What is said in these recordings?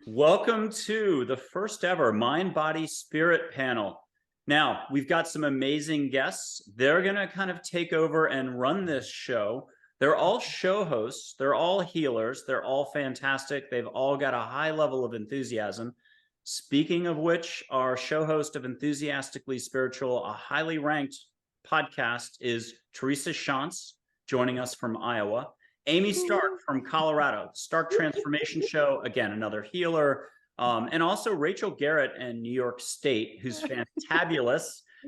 Welcome to the first ever Mind, Body, Spirit panel. Now, we've got some amazing guests. They're going to kind of take over and run this show. They're all show hosts. They're all healers. They're all fantastic. They've all got a high level of enthusiasm. Speaking of which, our show host of Enthusiastically Spiritual, a highly ranked podcast, is Teresa Shantz, joining us from Iowa. Amy Stark from Colorado, Stark Transformation Show, again, another healer. And also Rachel Garrett in New York State, who's fantabulous.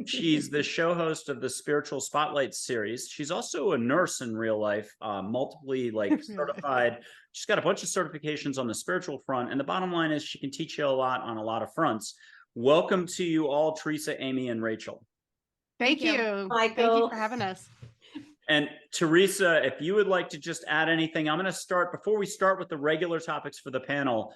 She's the show host of the Spiritual Spotlight series. She's also a nurse in real life, multiply certified. She's got a bunch of certifications on the spiritual front. And the bottom line is she can teach you a lot on a lot of fronts. Welcome to you all, Teresa, Amy, and Rachel. Thank you, Michael. Thank you for having us. And Teresa, if you would like to just add anything, I'm going to start before we start with the regular topics for the panel,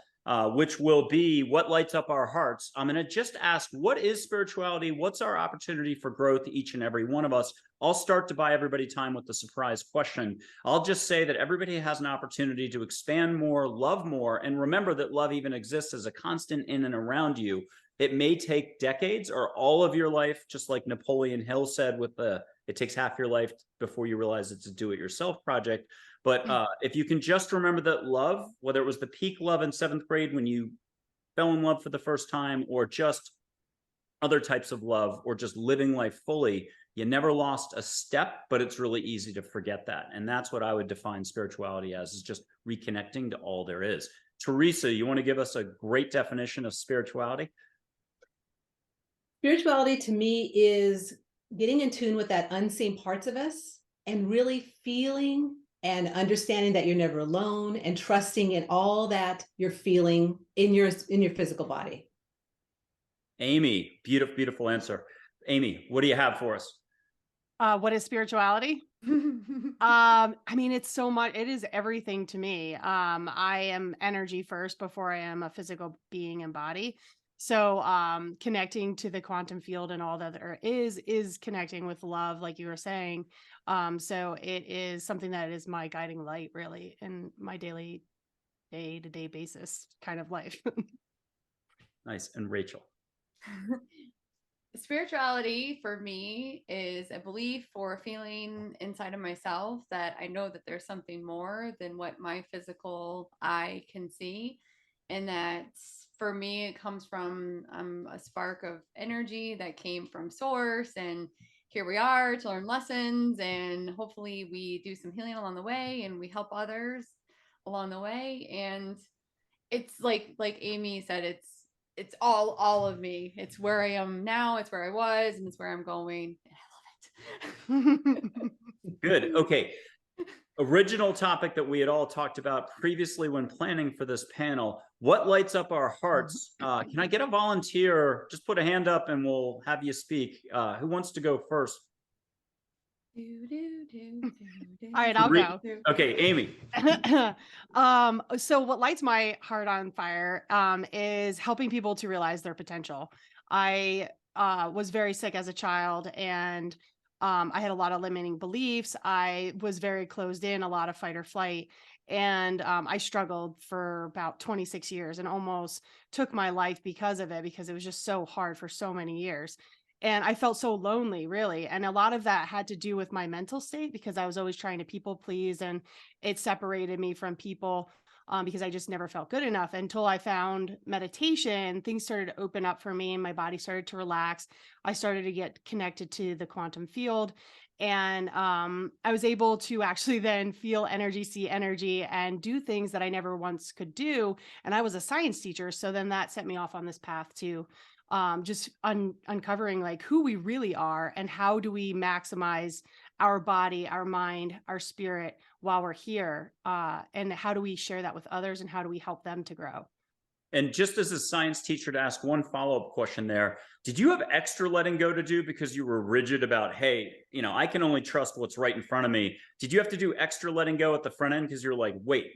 which will be what lights up our hearts. I'm going to just ask, what is spirituality? What's our opportunity for growth, each and every one of us? I'll start to buy everybody time with the surprise question. I'll just say that everybody has an opportunity to expand more, love more, and remember that love even exists as a constant in and around you. It may take decades or all of your life, just like Napoleon Hill said with it takes half your life before you realize it's a do-it-yourself project. But if you can just remember that love, whether it was the peak love in 7th grade when you fell in love for the first time, or just other types of love, or just living life fully, you never lost a step, but it's really easy to forget that. And that's what I would define spirituality as, is just reconnecting to all there is. Teresa, you want to give us a great definition of spirituality? Spirituality to me is getting in tune with that unseen parts of us and really feeling and understanding that you're never alone and trusting in all that you're feeling in your physical body. Amy, beautiful, beautiful answer. Amy, what do you have for us? What is spirituality? I mean, it's so much, it is everything to me. I am energy first before I am a physical being and body. So connecting to the quantum field and all that there is connecting with love, like you were saying. So it is something that is my guiding light, really, in my daily day-to-day basis kind of life. Nice. And Rachel? Spirituality for me is a belief or a feeling inside of myself that I know that there's something more than what my physical eye can see. And that for me, it comes from a spark of energy that came from source. And here we are to learn lessons. And hopefully we do some healing along the way and we help others along the way. And it's like Amy said, it's all of me. It's where I am now. It's where I was, and it's where I'm going. And I love it. Good. Okay. Original topic that we had all talked about previously when planning for this panel. What lights up our hearts? Can I get a volunteer? Just put a hand up and we'll have you speak. Who wants to go first? All right, I'll go. Okay, Amy. So what lights my heart on fire is helping people to realize their potential. I was very sick as a child, and I had a lot of limiting beliefs. I was very closed in, a lot of fight or flight. And I struggled for about 26 years and almost took my life because of it, because it was just so hard for so many years. And I felt so lonely, really. And a lot of that had to do with my mental state, because I was always trying to people please, and it separated me from people because I just never felt good enough. Until I found meditation, things started to open up for me and my body started to relax. I started to get connected to the quantum field. And I was able to actually then feel energy, see energy, and do things that I never once could do. And I was a science teacher. So then that set me off on this path to just uncovering like who we really are and how do we maximize our body, our mind, our spirit while we're here, and how do we share that with others, and how do we help them to grow? And just as a science teacher, to ask one follow-up question there, did you have extra letting go to do because you were rigid about, hey, I can only trust what's right in front of me? Did you have to do extra letting go at the front end because you're like, wait,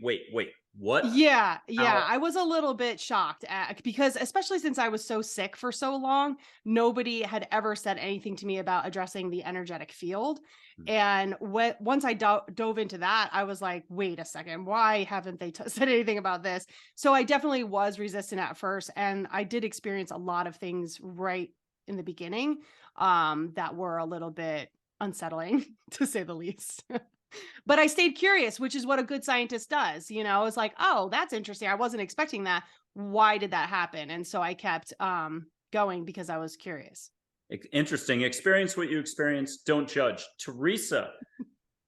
what? Yeah. I was a little bit shocked because especially since I was so sick for so long, nobody had ever said anything to me about addressing the energetic field. And once I dove into that, I was like, wait a second, why haven't they said anything about this? So I definitely was resistant at first. And I did experience a lot of things right in the beginning that were a little bit unsettling, to say the least. But I stayed curious, which is what a good scientist does. It's like, oh, that's interesting. I wasn't expecting that. Why did that happen? And so I kept going because I was curious. Interesting. Experience what you experience. Don't judge. Teresa,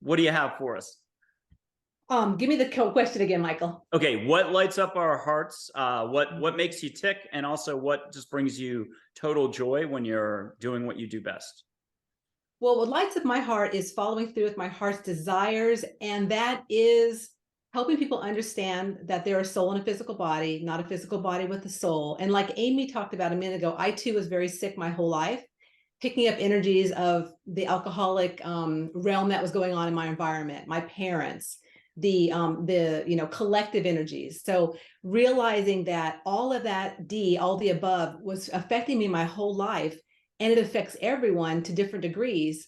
what do you have for us? Give me the question again, Michael. Okay, what lights up our hearts? What makes you tick, and also what just brings you total joy when you're doing what you do best? Well, what lights up my heart is following through with my heart's desires, and that is helping people understand that they're a soul in a physical body, not a physical body with a soul. And like Amy talked about a minute ago, I too was very sick my whole life, picking up energies of the alcoholic realm that was going on in my environment, my parents, the collective energies. So realizing that all of that all the above was affecting me my whole life, and it affects everyone to different degrees.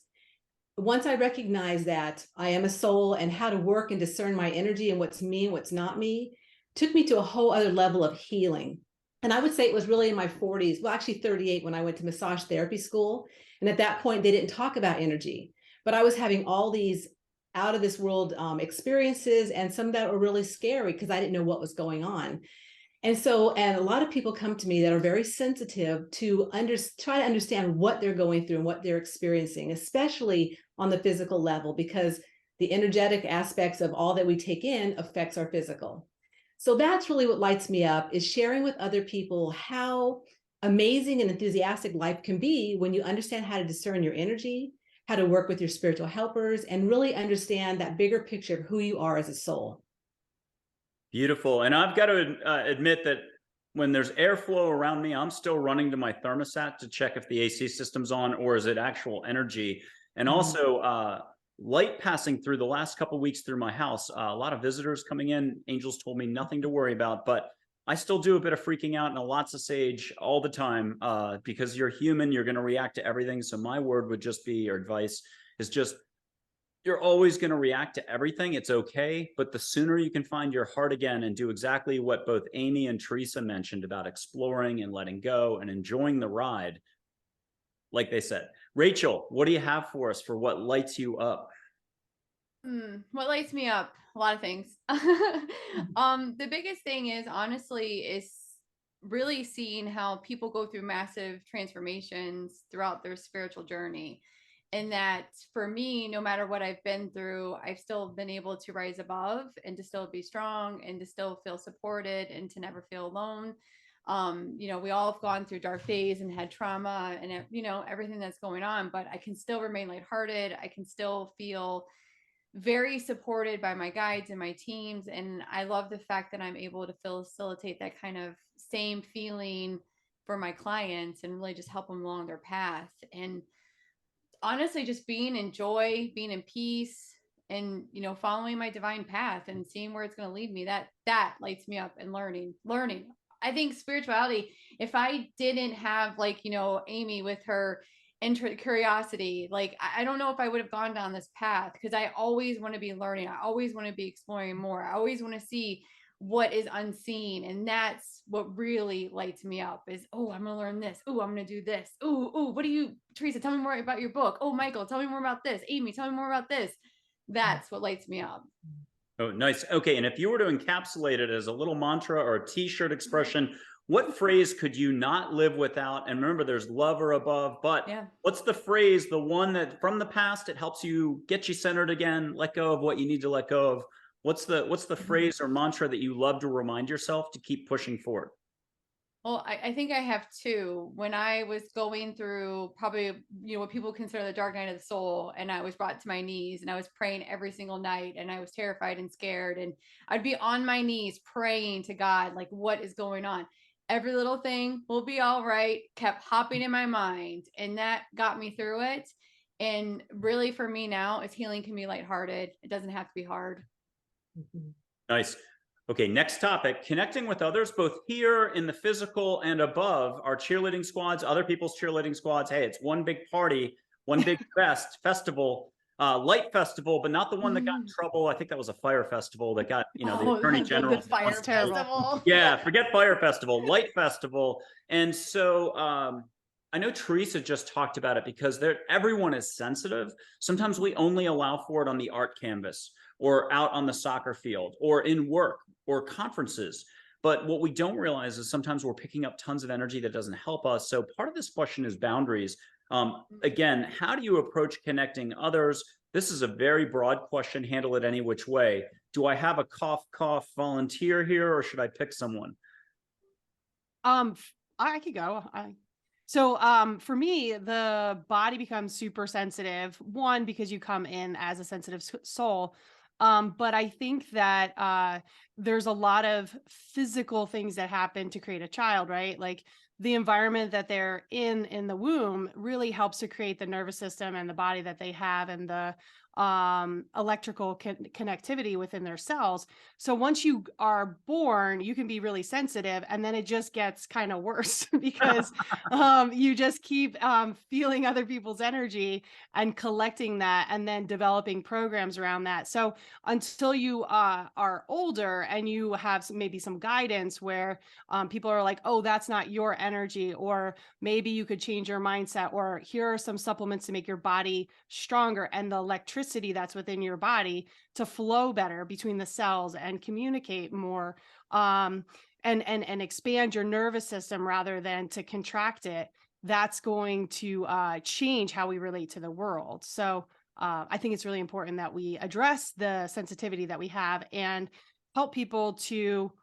Once I recognize that I am a soul and how to work and discern my energy and what's me and what's not me, took me to a whole other level of healing. And I would say it was really in my 40s, well, actually 38, when I went to massage therapy school. And at that point, they didn't talk about energy, but I was having all these out of this world experiences, and some that were really scary because I didn't know what was going on. And a lot of people come to me that are very sensitive to try to understand what they're going through and what they're experiencing, especially on the physical level, because the energetic aspects of all that we take in affects our physical. So that's really what lights me up, is sharing with other people how amazing and enthusiastic life can be when you understand how to discern your energy, how to work with your spiritual helpers, and really understand that bigger picture of who you are as a soul. Beautiful. And I've got to admit that when there's airflow around me, I'm still running to my thermostat to check if the AC system's on, or is it actual energy. And also light passing through the last couple of weeks through my house, a lot of visitors coming in. Angels told me nothing to worry about, but I still do a bit of freaking out and lots of sage all the time because you're human, you're going to react to everything. So my word would just be, or advice is just, you're always going to react to everything. It's okay. But the sooner you can find your heart again and do exactly what both Amy and Teresa mentioned about exploring and letting go and enjoying the ride, like they said. Rachel, what do you have for us for what lights you up? What lights me up? A lot of things. The biggest thing is really seeing how people go through massive transformations throughout their spiritual journey. And that for me, no matter what I've been through, I've still been able to rise above and to still be strong and to still feel supported and to never feel alone. We all have gone through dark days and had trauma and, everything that's going on, but I can still remain lighthearted. I can still feel very supported by my guides and my teams. And I love the fact that I'm able to facilitate that kind of same feeling for my clients and really just help them along their path. And honestly, just being in joy, being in peace, and following my divine path and seeing where it's going to lead me, that lights me up. And learning. I think spirituality, if I didn't have Amy with her curiosity, I don't know if I would have gone down this path, because I always want to be learning. I always want to be exploring more. I always want to see what is unseen. And that's what really lights me up is, oh, I'm going to learn this. Oh, I'm going to do this. Oh, Teresa, tell me more about your book. Oh, Michael, tell me more about this. Amy, tell me more about this. That's what lights me up. Oh, nice. Okay. And if you were to encapsulate it as a little mantra or a t-shirt expression, what phrase could you not live without? And remember, there's love or above, but what's the phrase, the one that from the past, it helps you get you centered again, let go of what you need to let go of? What's the phrase or mantra that you love to remind yourself to keep pushing forward? Well, I think I have two. When I was going through probably, what people consider the dark night of the soul, and I was brought to my knees and I was praying every single night, and I was terrified and scared, and I'd be on my knees praying to God, like, what is going on? Every little thing will be all right, kept hopping in my mind. And that got me through it. And really for me now, is healing can be lighthearted. It doesn't have to be hard. Nice. Okay, next topic, connecting with others, both here in the physical and above, our cheerleading squads, other people's cheerleading squads. Hey, it's one big party, one big festival. Light Festival, but not the one that got in trouble. I think that was a fire festival that got, the Attorney General. The fire festival. Yeah, forget Fire Festival, Light Festival. And so I know Teresa just talked about it because everyone is sensitive. Sometimes we only allow for it on the art canvas or out on the soccer field or in work or conferences. But what we don't realize is sometimes we're picking up tons of energy that doesn't help us. So part of this question is boundaries. Again, how do you approach connecting others? This is a very broad question. Handle it any which way. Do I have a cough volunteer here, or should I pick someone? I could go. So for me, the body becomes super sensitive. One, because you come in as a sensitive soul. But I think that there's a lot of physical things that happen to create a child, right? Like the environment that they're in the womb really helps to create the nervous system and the body that they have, and the electrical connectivity within their cells. So once you are born, you can be really sensitive, and then it just gets kind of worse because you just keep feeling other people's energy and collecting that, and then developing programs around that. So until you are older and you have maybe some guidance where people are like, oh, that's not your energy, or maybe you could change your mindset, or here are some supplements to make your body stronger and the electricity that's within your body to flow better between the cells and communicate more, and expand your nervous system rather than to contract it. That's going to change how we relate to the world. So I think it's really important that we address the sensitivity that we have and help people to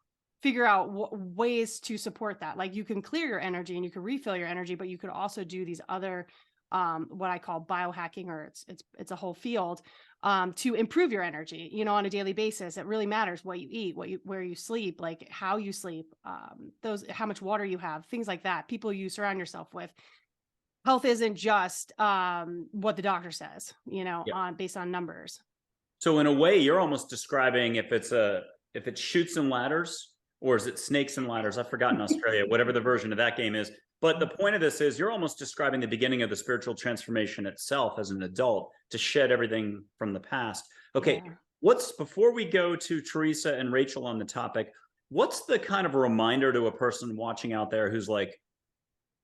figure out ways to support that. Like you can clear your energy and you can refill your energy, but you could also do these other what I call biohacking, or it's a whole field to improve your energy, on a daily basis. It really matters what you eat, where you sleep, like how you sleep, how much water you have, things like that. People you surround yourself with. Health isn't just what the doctor says, based on numbers. So in a way, you're almost describing if it's Chutes and Ladders, or is it Snakes and Ladders? I've forgotten Australia, whatever the version of that game is. But the point of this is you're almost describing the beginning of the spiritual transformation itself as an adult, to shed everything from the past. Okay, yeah. Before we go to Teresa and Rachel on the topic, what's the kind of reminder to a person watching out there who's like,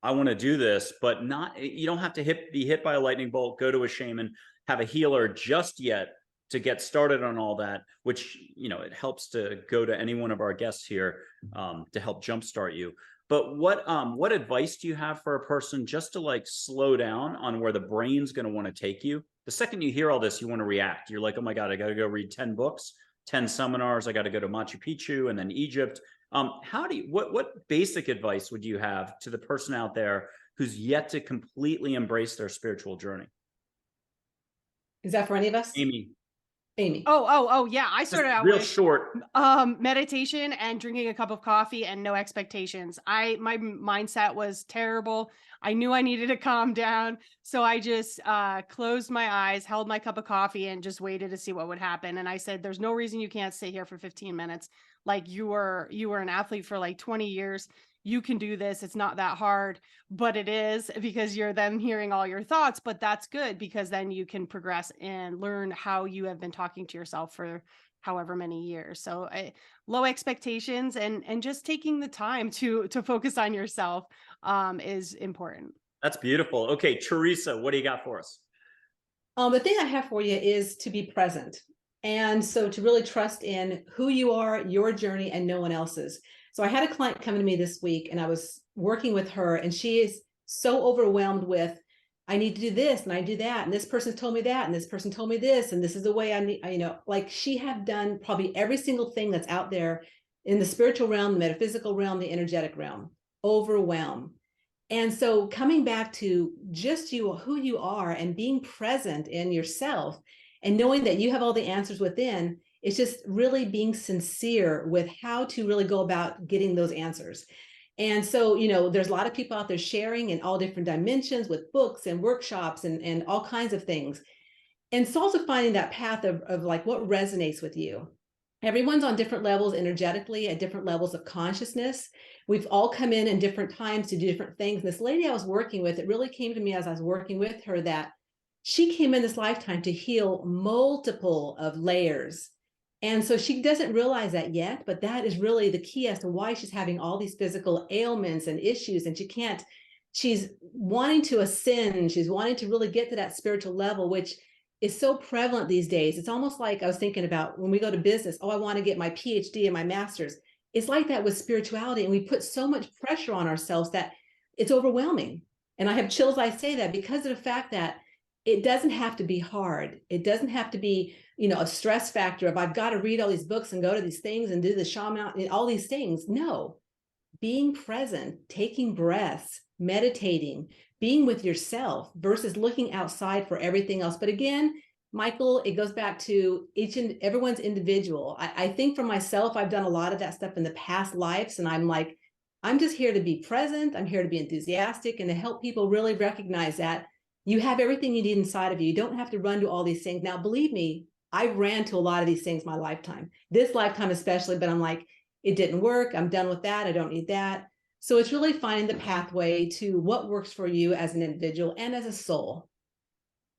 I want to do this, but you don't have to be hit by a lightning bolt, go to a shaman, have a healer just yet to get started on all that, which, it helps to go to any one of our guests here to help jumpstart you. But what advice do you have for a person just to slow down on where the brain's going to want to take you? The second you hear all this, you want to react. You're like, oh my God, I got to go read 10 books, 10 seminars. I got to go to Machu Picchu and then Egypt. What basic advice would you have to the person out there who's yet to completely embrace their spiritual journey? Is that for any of us? Amy. Oh, yeah. I started out real with short meditation and drinking a cup of coffee and no expectations. My mindset was terrible. I knew I needed to calm down. So I just closed my eyes, held my cup of coffee, and just waited to see what would happen. And I said, there's no reason you can't stay here for 15 minutes. Like you were an athlete for 20 years. You can do this. It's not that hard, but it is, because you're then hearing all your thoughts. But that's good, because then you can progress and learn how you have been talking to yourself for however many years. So low expectations and just taking the time to focus on yourself is important. That's beautiful. Okay, Teresa, what do you got for us? The thing I have for you is to be present. And so to really trust in who you are, your journey, and no one else's. So I had a client come to me this week, and I was working with her, and she is so overwhelmed with, I need to do this and I do that, and this person told me that, and this person told me this, and this is the way I need, she had done probably every single thing that's out there in the spiritual realm, the metaphysical realm, the energetic realm. Overwhelm. And so coming back to just who you are, and being present in yourself, and knowing that you have all the answers within. It's just really being sincere with how to really go about getting those answers. And so, there's a lot of people out there sharing in all different dimensions with books and workshops and all kinds of things. And it's also finding that path of what resonates with you. Everyone's on different levels energetically, at different levels of consciousness. We've all come in different times to do different things. This lady I was working with, it really came to me as I was working with her that she came in this lifetime to heal multiple of layers. And so she doesn't realize that yet, but that is really the key as to why she's having all these physical ailments and issues. And she's wanting to ascend. She's wanting to really get to that spiritual level, which is so prevalent these days. It's almost like I was thinking about when we go to business, oh, I want to get my PhD and my master's. It's like that with spirituality. And we put so much pressure on ourselves that it's overwhelming. And I have chills, I say that, because of the fact that it doesn't have to be hard. It doesn't have to be, a stress factor of I've got to read all these books and go to these things and do the shaman and all these things. No, being present, taking breaths, meditating, being with yourself versus looking outside for everything else. But again, Michael, it goes back to everyone's individual. I think for myself, I've done a lot of that stuff in the past lives. And I'm like, I'm just here to be present. I'm here to be enthusiastic and to help people really recognize that you have everything you need inside of you. You don't have to run to all these things. Now, believe me, I ran to a lot of these things my lifetime, this lifetime especially, but I'm like, it didn't work. I'm done with that. I don't need that. So it's really finding the pathway to what works for you as an individual and as a soul.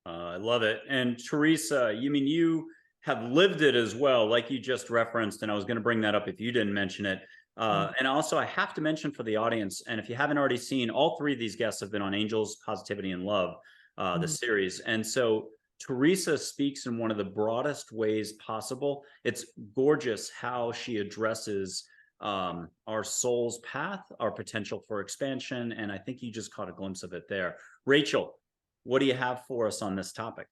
I love it. And Teresa, you have lived it as well, like you just referenced, and I was going to bring that up if you didn't mention it. And also, I have to mention for the audience, and if you haven't already seen, all three of these guests have been on Angels, Positivity, and Love, the series. And so Teresa speaks in one of the broadest ways possible. It's gorgeous how she addresses our soul's path, our potential for expansion. And I think you just caught a glimpse of it there. Rachel, what do you have for us on this topic?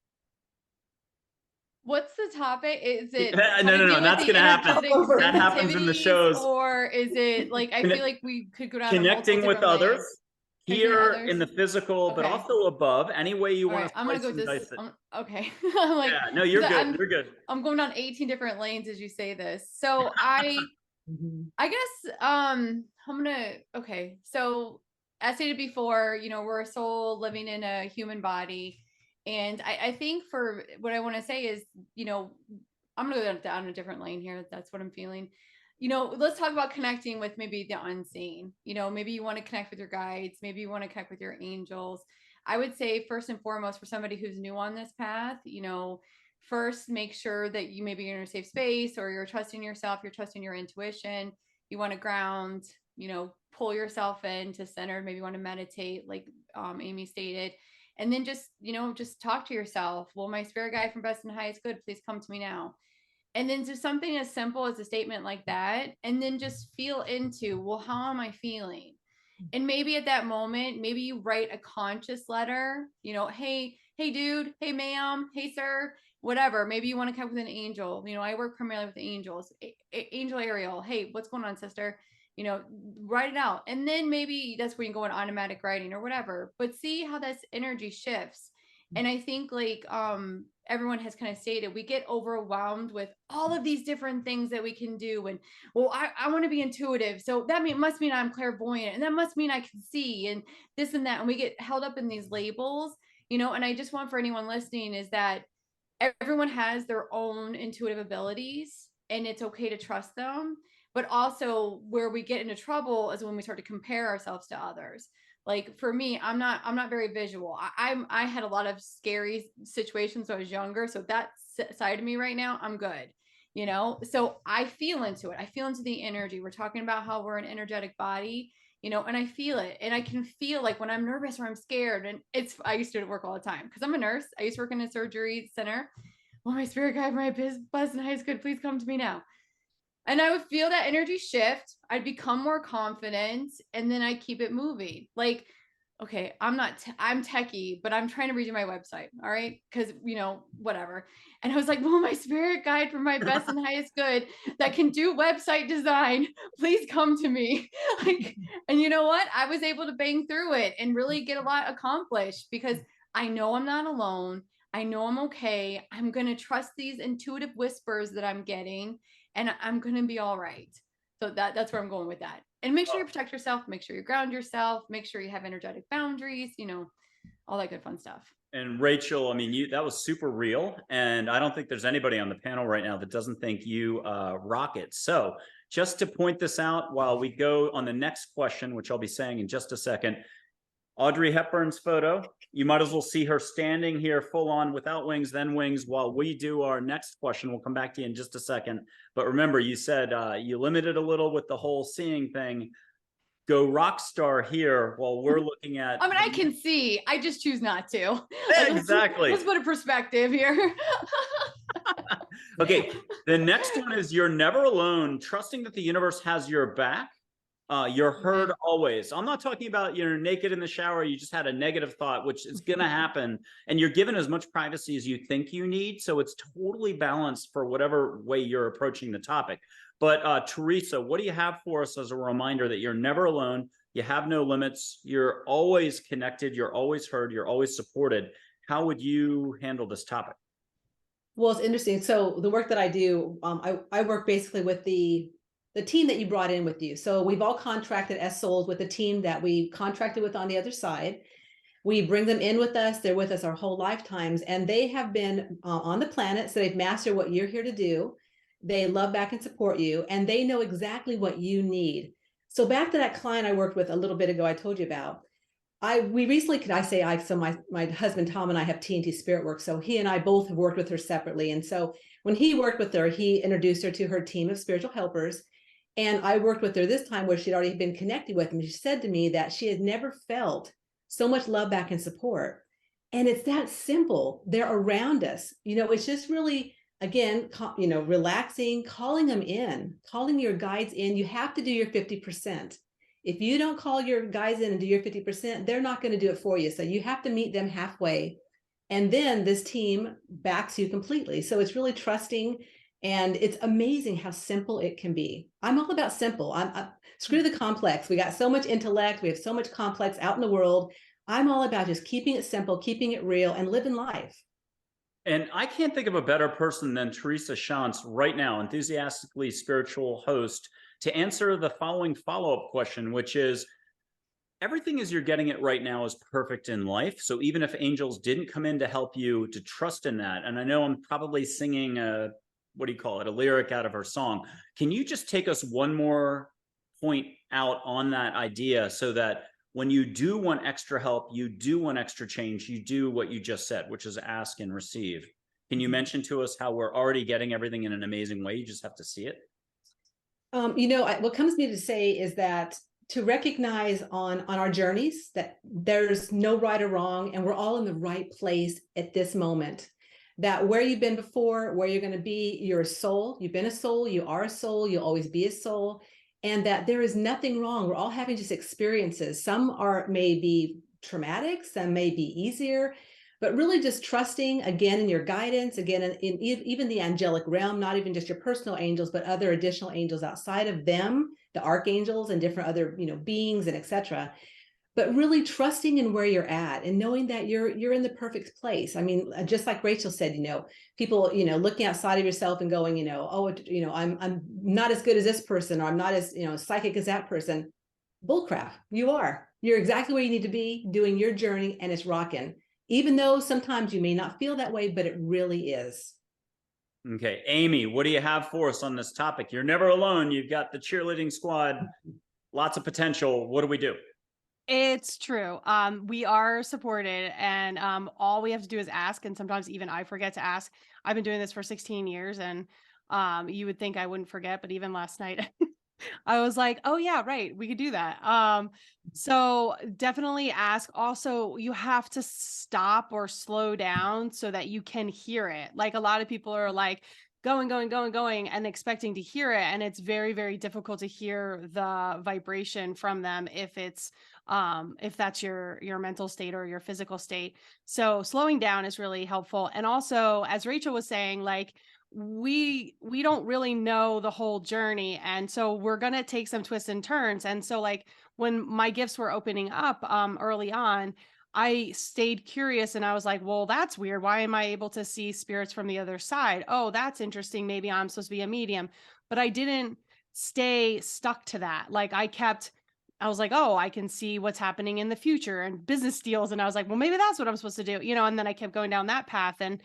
What's the topic? Is it no, that's gonna happen. That happens in the shows. Or is it like, I feel like we could go down connecting with others lanes. here in the physical, but also above, any way you want to. I'm gonna go this. Okay. I'm like, yeah, no, you're good. You're good. I'm going down 18 different lanes as you say this. So I guess I'm gonna, okay. So as stated before, we're a soul living in a human body. And I think for what I want to say is, I'm going to go down a different lane here. That's what I'm feeling. Let's talk about connecting with maybe the unseen. Maybe you want to connect with your guides. Maybe you want to connect with your angels. I would say first and foremost, for somebody who's new on this path, first make sure that maybe you're in a safe space, or you're trusting yourself, you're trusting your intuition. You want to ground, pull yourself into center. Maybe you want to meditate, like Amy stated. And then just talk to yourself. Well, my spirit guide from best and highest good, please come to me now. And then just something as simple as a statement like that. And then just feel into, well, how am I feeling? And maybe at that moment, maybe you write a conscious letter, hey dude, hey ma'am, hey sir, whatever. Maybe you want to connect with an angel. I work primarily with angels. Angel Ariel, hey, what's going on, sister? Write it out. And then maybe that's where you go in automatic writing or whatever, but see how this energy shifts. And I think like, everyone has kind of stated, we get overwhelmed with all of these different things that we can do. And well, I want to be intuitive. So that must mean I'm clairvoyant, and that must mean I can see, and this and that. And we get held up in these labels, and I just want for anyone listening is that everyone has their own intuitive abilities, and it's okay to trust them. But also where we get into trouble is when we start to compare ourselves to others. Like for me, I'm not very visual. I had a lot of scary situations when I was younger. So that side of me right now, I'm good. So I feel into it. I feel into the energy. We're talking about how we're an energetic body, and I feel it. And I can feel like when I'm nervous or I'm scared, and I used to work all the time because I'm a nurse. I used to work in a surgery center. Well, my spirit guide, my buzz and highest good, please come to me now. And I would feel that energy shift. I'd become more confident, and then I keep it moving. Like, okay, I'm techie, but I'm trying to read you my website. All right. Cause whatever. And I was like, well, my spirit guide for my best and highest good that can do website design, please come to me. And you know what? I was able to bang through it and really get a lot accomplished because I know I'm not alone. I know I'm okay. I'm going to trust these intuitive whispers that I'm getting, and I'm going to be all right. So that's where I'm going with that. And make sure you protect yourself, make sure you ground yourself, make sure you have energetic boundaries, all that good fun stuff. And Rachel, that was super real. And I don't think there's anybody on the panel right now that doesn't think you rock it. So just to point this out while we go on the next question, which I'll be saying in just a second, Audrey Hepburn's photo. You might as well see her standing here full on without wings, then wings, while we do our next question. We'll come back to you in just a second. But remember, you said you limited a little with the whole seeing thing. Go rock star here while we're looking at. I mean, I can see. I just choose not to. Yeah, exactly. Let's put a perspective here. Okay, the next one is you're never alone, trusting that the universe has your back. You're heard always. I'm not talking about you're naked in the shower, you just had a negative thought, which is going to happen, and you're given as much privacy as you think you need. So it's totally balanced for whatever way you're approaching the topic. But Teresa, what do you have for us as a reminder that you're never alone, you have no limits, you're always connected, you're always heard, you're always supported? How would you handle this topic? Well, it's interesting. So the work that I do, I work basically with the team that you brought in with you. So we've all contracted as souls with the team that we contracted with on the other side. We bring them in with us. They're with us our whole lifetimes, and they have been on the planet. So they've mastered what you're here to do. They love back and support you, and they know exactly what you need. So back to that client I worked with a little bit ago, I told you about. We recently, so my husband Tom and I have T&T Spirit Work. So he and I both have worked with her separately. And so when he worked with her, he introduced her to her team of spiritual helpers. And I worked with her this time where she'd already been connected with them. She said to me that she had never felt so much love back and support. And it's that simple. They're around us. It's just really, again, relaxing, calling them in, calling your guides in. You have to do your 50%. If you don't call your guys in and do your 50%, they're not going to do it for you. So you have to meet them halfway. And then this team backs you completely. So it's really trusting. And it's amazing how simple it can be. I'm all about simple. Screw the complex. We got so much intellect. We have so much complex out in the world. I'm all about just keeping it simple, keeping it real, and living life. And I can't think of a better person than Teresa Shantz right now, Enthusiastically Spiritual host, to answer the following follow-up question, which is, everything as you're getting it right now is perfect in life. So even if angels didn't come in to help you, to trust in that. And I know I'm probably singing a lyric out of her song. Can you just take us one more point out on that idea so that when you do want extra help, you do want extra change, you do what you just said, which is ask and receive. Can you mention to us how we're already getting everything in an amazing way? You just have to see it. What comes to me to say is that to recognize on our journeys that there's no right or wrong, and we're all in the right place at this moment. That where you've been before, where you're going to be, you're a soul. You've been a soul. You are a soul. You'll always be a soul. And that there is nothing wrong. We're all having just experiences. Some may be traumatic. Some may be easier. But really just trusting, again, in your guidance, again, in even the angelic realm, not even just your personal angels, but other additional angels outside of them, the archangels and different other, beings and etc. But really trusting in where you're at and knowing that you're in the perfect place. I mean, just like Rachel said, people, looking outside of yourself and going, I'm not as good as this person, or I'm not as, psychic as that person. Bullcrap. You're exactly where you need to be, doing your journey, and it's rocking. Even though sometimes you may not feel that way, but it really is. Okay, Amy, what do you have for us on this topic? You're never alone. You've got the cheerleading squad, lots of potential. What do we do? It's true. We are supported, and all we have to do is ask. And sometimes even I forget to ask. I've been doing this for 16 years, and you would think I wouldn't forget, but even last night, I was like, oh yeah, right. We could do that. So definitely ask. Also, you have to stop or slow down so that you can hear it. Like a lot of people are like going and expecting to hear it. And it's very, very difficult to hear the vibration from them if that's your mental state or your physical state. So slowing down is really helpful. And also, as Rachel was saying, like, we don't really know the whole journey, and so we're going to take some twists and turns. And so like when my gifts were opening up early on, I stayed curious, and I was like, well, that's weird. Why am I able to see spirits from the other side? Oh, that's interesting. Maybe I'm supposed to be a medium. But I didn't stay stuck to that. Like I was like, oh, I can see what's happening in the future and business deals. And I was like, well, maybe that's what I'm supposed to do, and then I kept going down that path. And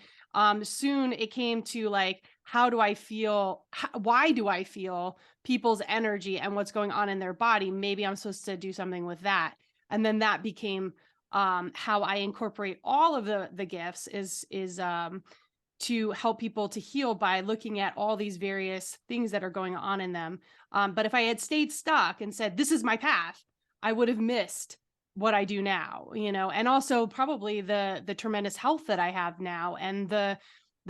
soon it came to like, how do I feel? Why do I feel people's energy and what's going on in their body? Maybe I'm supposed to do something with that. And then that became how I incorporate all of the gifts is to help people to heal by looking at all these various things that are going on in them. But if I had stayed stuck and said, this is my path, I would have missed what I do now, you know, and also probably the tremendous health that I have now and the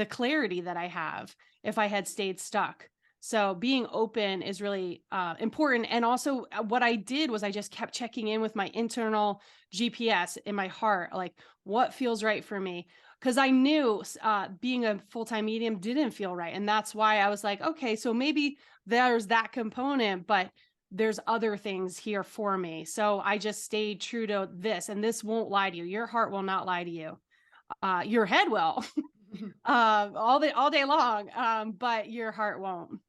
clarity that I have if I had stayed stuck. So being open is really important. And also what I did was I just kept checking in with my internal GPS in my heart, like what feels right for me. Because I knew being a full-time medium didn't feel right. And that's why I was like, okay, so maybe there's that component, but there's other things here for me. So I just stayed true to this, and this won't lie to you. Your heart will not lie to you. Your head will all day long, but your heart won't.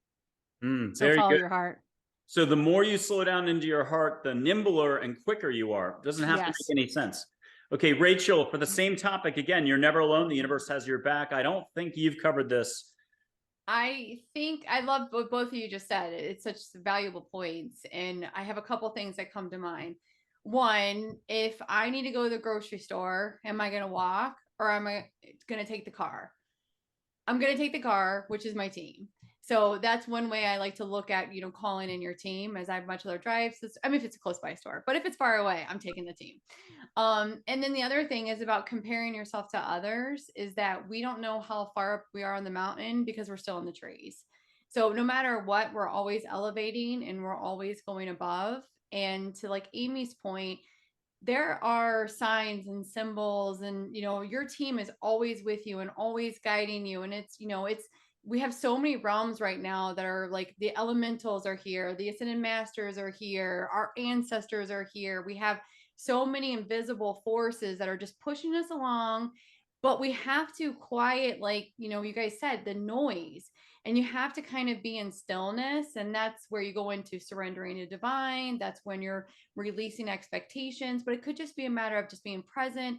So Very follow good. your heart. So the more you slow down into your heart, the nimbler and quicker you are. Doesn't have to Yes. make any sense. Okay, Rachel, for the same topic, again, you're never alone. The universe has your back. I don't think you've covered this. I think I love what both of you just said. It's such valuable points. And I have a couple things that come to mind. One, if I need to go to the grocery store, am I going to walk or am I going to take the car? I'm going to take the car, which is my team. So that's one way I like to look at, you know, calling in your team, as I have much other drives. I mean, if it's a close by store, but if it's far away, I'm taking the team. And then the other thing is about comparing yourself to others, is that we don't know how far up we are on the mountain because we're still in the trees. So no matter what, we're always elevating and we're always going above. And to like Amy's point, there are signs and symbols, and you know, your team is always with you and always guiding you. And it's, you know, we have so many realms right now that are like, the elementals are here, the ascended masters are here, our ancestors are here. We have so many invisible forces that are just pushing us along, but we have to quiet, like, you know, you guys said, the noise, and you have to kind of be in stillness. And that's where you go into surrendering to divine. That's when you're releasing expectations, but it could just be a matter of just being present,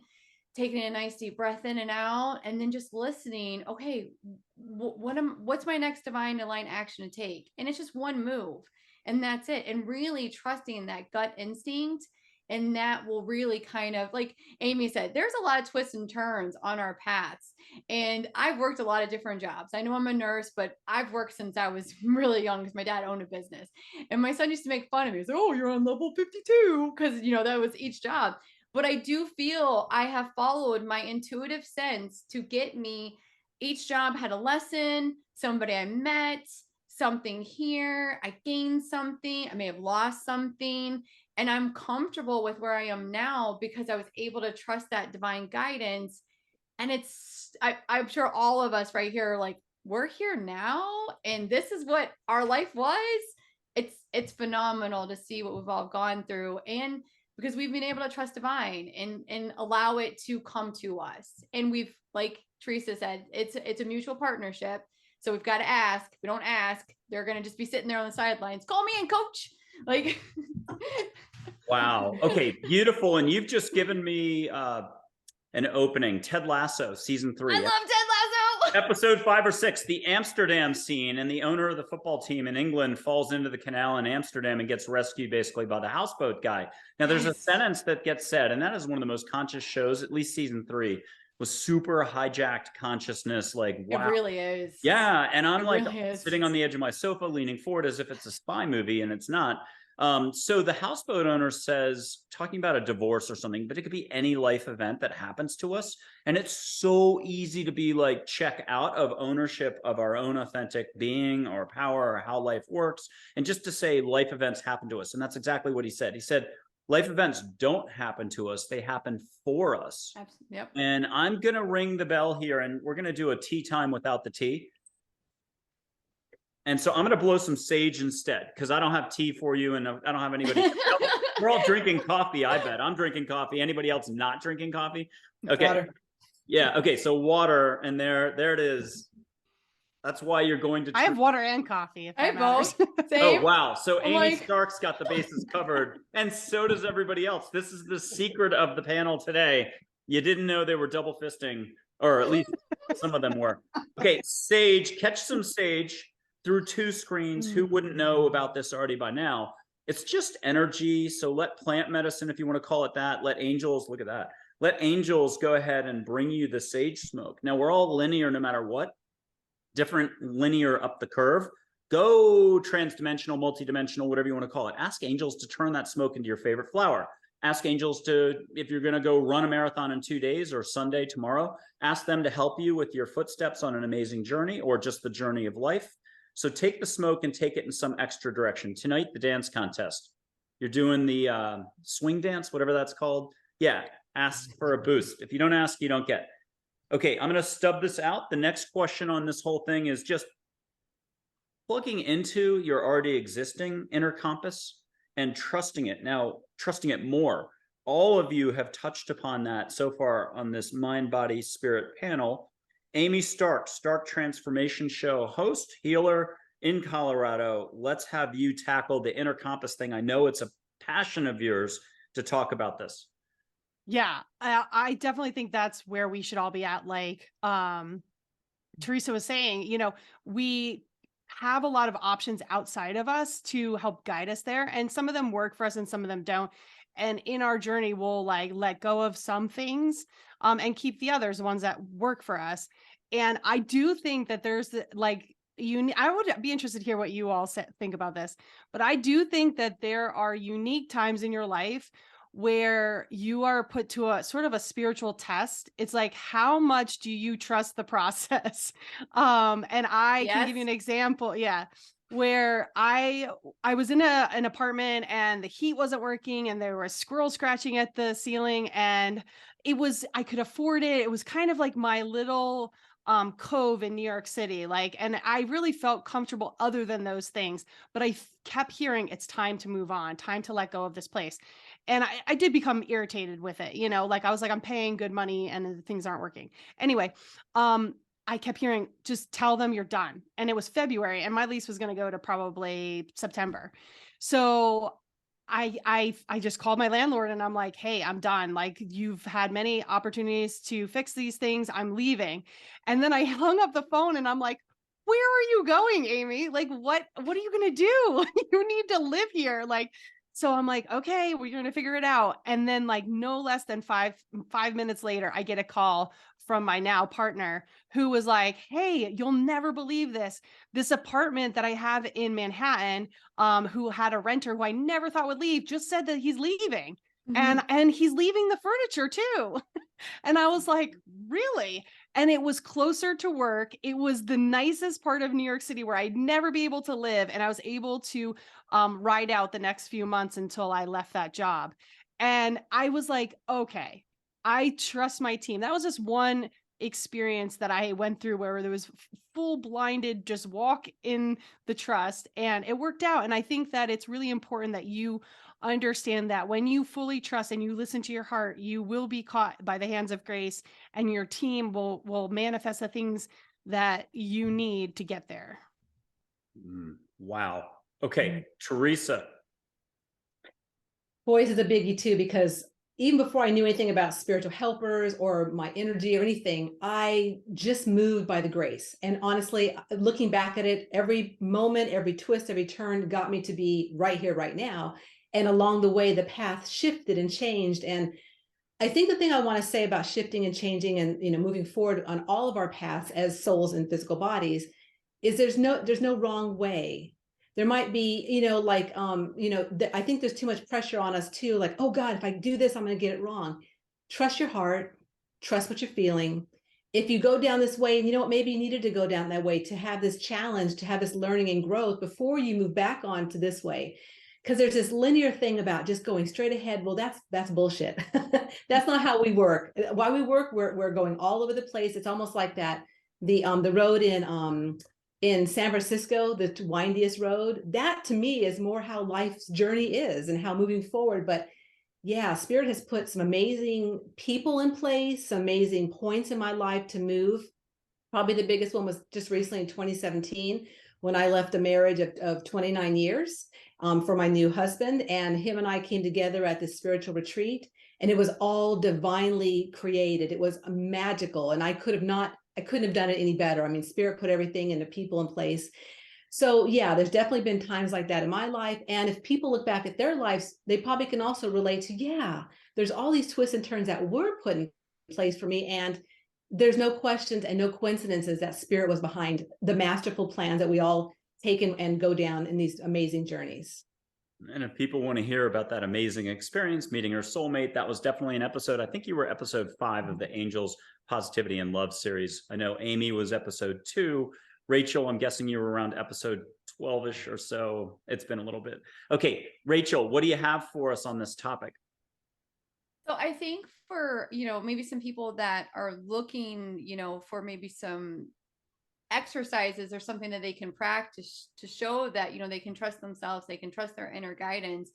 taking a nice deep breath in and out, and then just listening. Okay, what's my next divine aligned action to take? And it's just one move, and that's it. And really trusting that gut instinct. And that will really kind of, like Amy said, there's a lot of twists and turns on our paths. And I've worked a lot of different jobs. I know I'm a nurse, but I've worked since I was really young because my dad owned a business. And my son used to make fun of me. He's like, oh, you're on level 52. Because, you know, that was each job. But I do feel I have followed my intuitive sense to get me. Each job had a lesson, somebody I met, something here. I gained something. I may have lost something. And I'm comfortable with where I am now because I was able to trust that divine guidance. And I'm sure all of us right here are like, we're here now, and this is what our life was. It's phenomenal to see what we've all gone through, and because we've been able to trust divine and allow it to come to us. And we've, like Teresa said, it's a mutual partnership. So we've got to ask. If we don't ask, they're going to just be sitting there on the sidelines. Call me in, coach. Like, Wow. Okay, beautiful. And you've just given me an opening. Ted Lasso, season 3. I love Ted Lasso. Episode 5 or 6, the Amsterdam scene, and the owner of the football team in England falls into the canal in Amsterdam and gets rescued basically by the houseboat guy. Now, there's a sentence that gets said, and that is one of the most conscious shows, at least season 3, was super hijacked consciousness. Like, wow. It really is. Yeah. And I'm like really sitting on the edge of my sofa, leaning forward as if it's a spy movie, and it's not. So the houseboat owner says, talking about a divorce or something, but it could be any life event that happens to us. And it's so easy to be like, check out of ownership of our own authentic being or power or how life works. And just to say life events happen to us. And that's exactly what he said. He said, life events don't happen to us. They happen for us. Absolutely. Yep. And I'm going to ring the bell here, and we're going to do a tea time without the tea. And so I'm going to blow some sage instead, because I don't have tea for you, and I don't have anybody. We're all drinking coffee, I bet. I'm drinking coffee. Anybody else not drinking coffee? Okay. Water. Yeah. Okay. So water, and there it is. That's why you're going to. I have water and coffee. I If have that both. matters. Same. Oh, wow. So I'm Amy like- Stark's got the bases covered, and so does everybody else. This is the secret of the panel today. You didn't know they were double fisting, or at least some of them were. Okay, sage, catch some sage through 2 screens. Who wouldn't know about this already by now? It's just energy. So let plant medicine, if you want to call it that, let angels, look at that. Let angels go ahead and bring you the sage smoke. Now we're all linear no matter what, different linear up the curve. Go transdimensional, multidimensional, whatever you want to call it. Ask angels to turn that smoke into your favorite flower. Ask angels to, if you're going to go run a marathon in 2 days or Sunday tomorrow, ask them to help you with your footsteps on an amazing journey or just the journey of life. So take the smoke and take it in some extra direction. Tonight, the dance contest. You're doing the swing dance, whatever that's called. Yeah, ask for a boost. If you don't ask, you don't get. Okay, I'm going to stub this out. The next question on this whole thing is just plugging into your already existing inner compass and trusting it. Now, trusting it more. All of you have touched upon that so far on this Mind, Body, Spirit panel. Amy Stark, Stark Transformation Show host, healer in Colorado. Let's have you tackle the inner compass thing. I know it's a passion of yours to talk about this. Yeah, I definitely think that's where we should all be at. Like Teresa was saying, you know, we have a lot of options outside of us to help guide us there. And some of them work for us and some of them don't. And in our journey, we'll like let go of some things and keep the others, the ones that work for us. And I do think that there's like, I would be interested to hear what you all think about this, but I do think that there are unique times in your life where you are put to a sort of a spiritual test. It's like, how much do you trust the process? And I can give you an example. Yeah. Where I was in an apartment and the heat wasn't working and there were squirrels scratching at the ceiling, and I could afford it. It was kind of like my little cove in New York City. Like, and I really felt comfortable other than those things, but I kept hearing it's time to move on, time to let go of this place. And I did become irritated with it, you know, like I was like, I'm paying good money and things aren't working. Anyway, I kept hearing, just tell them you're done. And it was February and my lease was going to go to probably September. So I just called my landlord and I'm like, hey, I'm done. Like, you've had many opportunities to fix these things. I'm leaving. And then I hung up the phone and I'm like, where are you going, Amy? Like, what are you going to do? You need to live here. Like, so I'm like, okay, we're going to figure it out. And then like no less than five minutes later, I get a call from my now partner who was like, hey, you'll never believe this apartment that I have in Manhattan, who had a renter who I never thought would leave, just said that he's leaving. And he's leaving the furniture too. And I was like, really? And it was closer to work. It was the nicest part of New York City where I'd never be able to live. And I was able to ride out the next few months until I left that job. And I was like, okay, I trust my team. That was just one experience that I went through where there was full blinded, just walk in the trust, and it worked out. And I think that it's really important that you understand that when you fully trust and you listen to your heart, you will be caught by the hands of grace, and your team will manifest the things that you need to get there. Wow. Okay, Teresa. Boys is a biggie too, because even before I knew anything about spiritual helpers or my energy or anything, I just moved by the grace. And honestly, looking back at it, every moment, every twist, every turn got me to be right here, right now. And along the way, the path shifted and changed. And I think the thing I want to say about shifting and changing and, you know, moving forward on all of our paths as souls and physical bodies is there's no wrong way. There might be, you know, like, I think there's too much pressure on us too. Like, oh God, if I do this, I'm going to get it wrong. Trust your heart, trust what you're feeling. If you go down this way, and you know what, maybe you needed to go down that way to have this challenge, to have this learning and growth before you move back on to this way. Because there's this linear thing about just going straight ahead. Well, that's bullshit. That's not how we work. While we work, we're going all over the place. It's almost like that. The road in San Francisco, the windiest road, that to me is more how life's journey is and how moving forward. But yeah, Spirit has put some amazing people in place, some amazing points in my life to move. Probably the biggest one was just recently in 2017, when I left a marriage of 29 years for my new husband, and him and I came together at this spiritual retreat, and it was all divinely created. It was magical, and I couldn't have done it any better. I mean, Spirit put everything and the people in place. So yeah, there's definitely been times like that in my life. And if people look back at their lives, they probably can also relate to, yeah, there's all these twists and turns that were put in place for me. And there's no questions and no coincidences that spirit was behind the masterful plans that we all take and go down in these amazing journeys. And if people want to hear about that amazing experience, meeting her soulmate, that was definitely an episode. I think you were episode 5 of the Angels Positivity and Love series. I know Amy was episode 2. Rachel, I'm guessing you were around episode 12-ish or so. It's been a little bit. Okay, Rachel, what do you have for us on this topic? So I think for, maybe some people that are looking, for maybe some exercises or something that they can practice to show that, they can trust themselves, they can trust their inner guidance,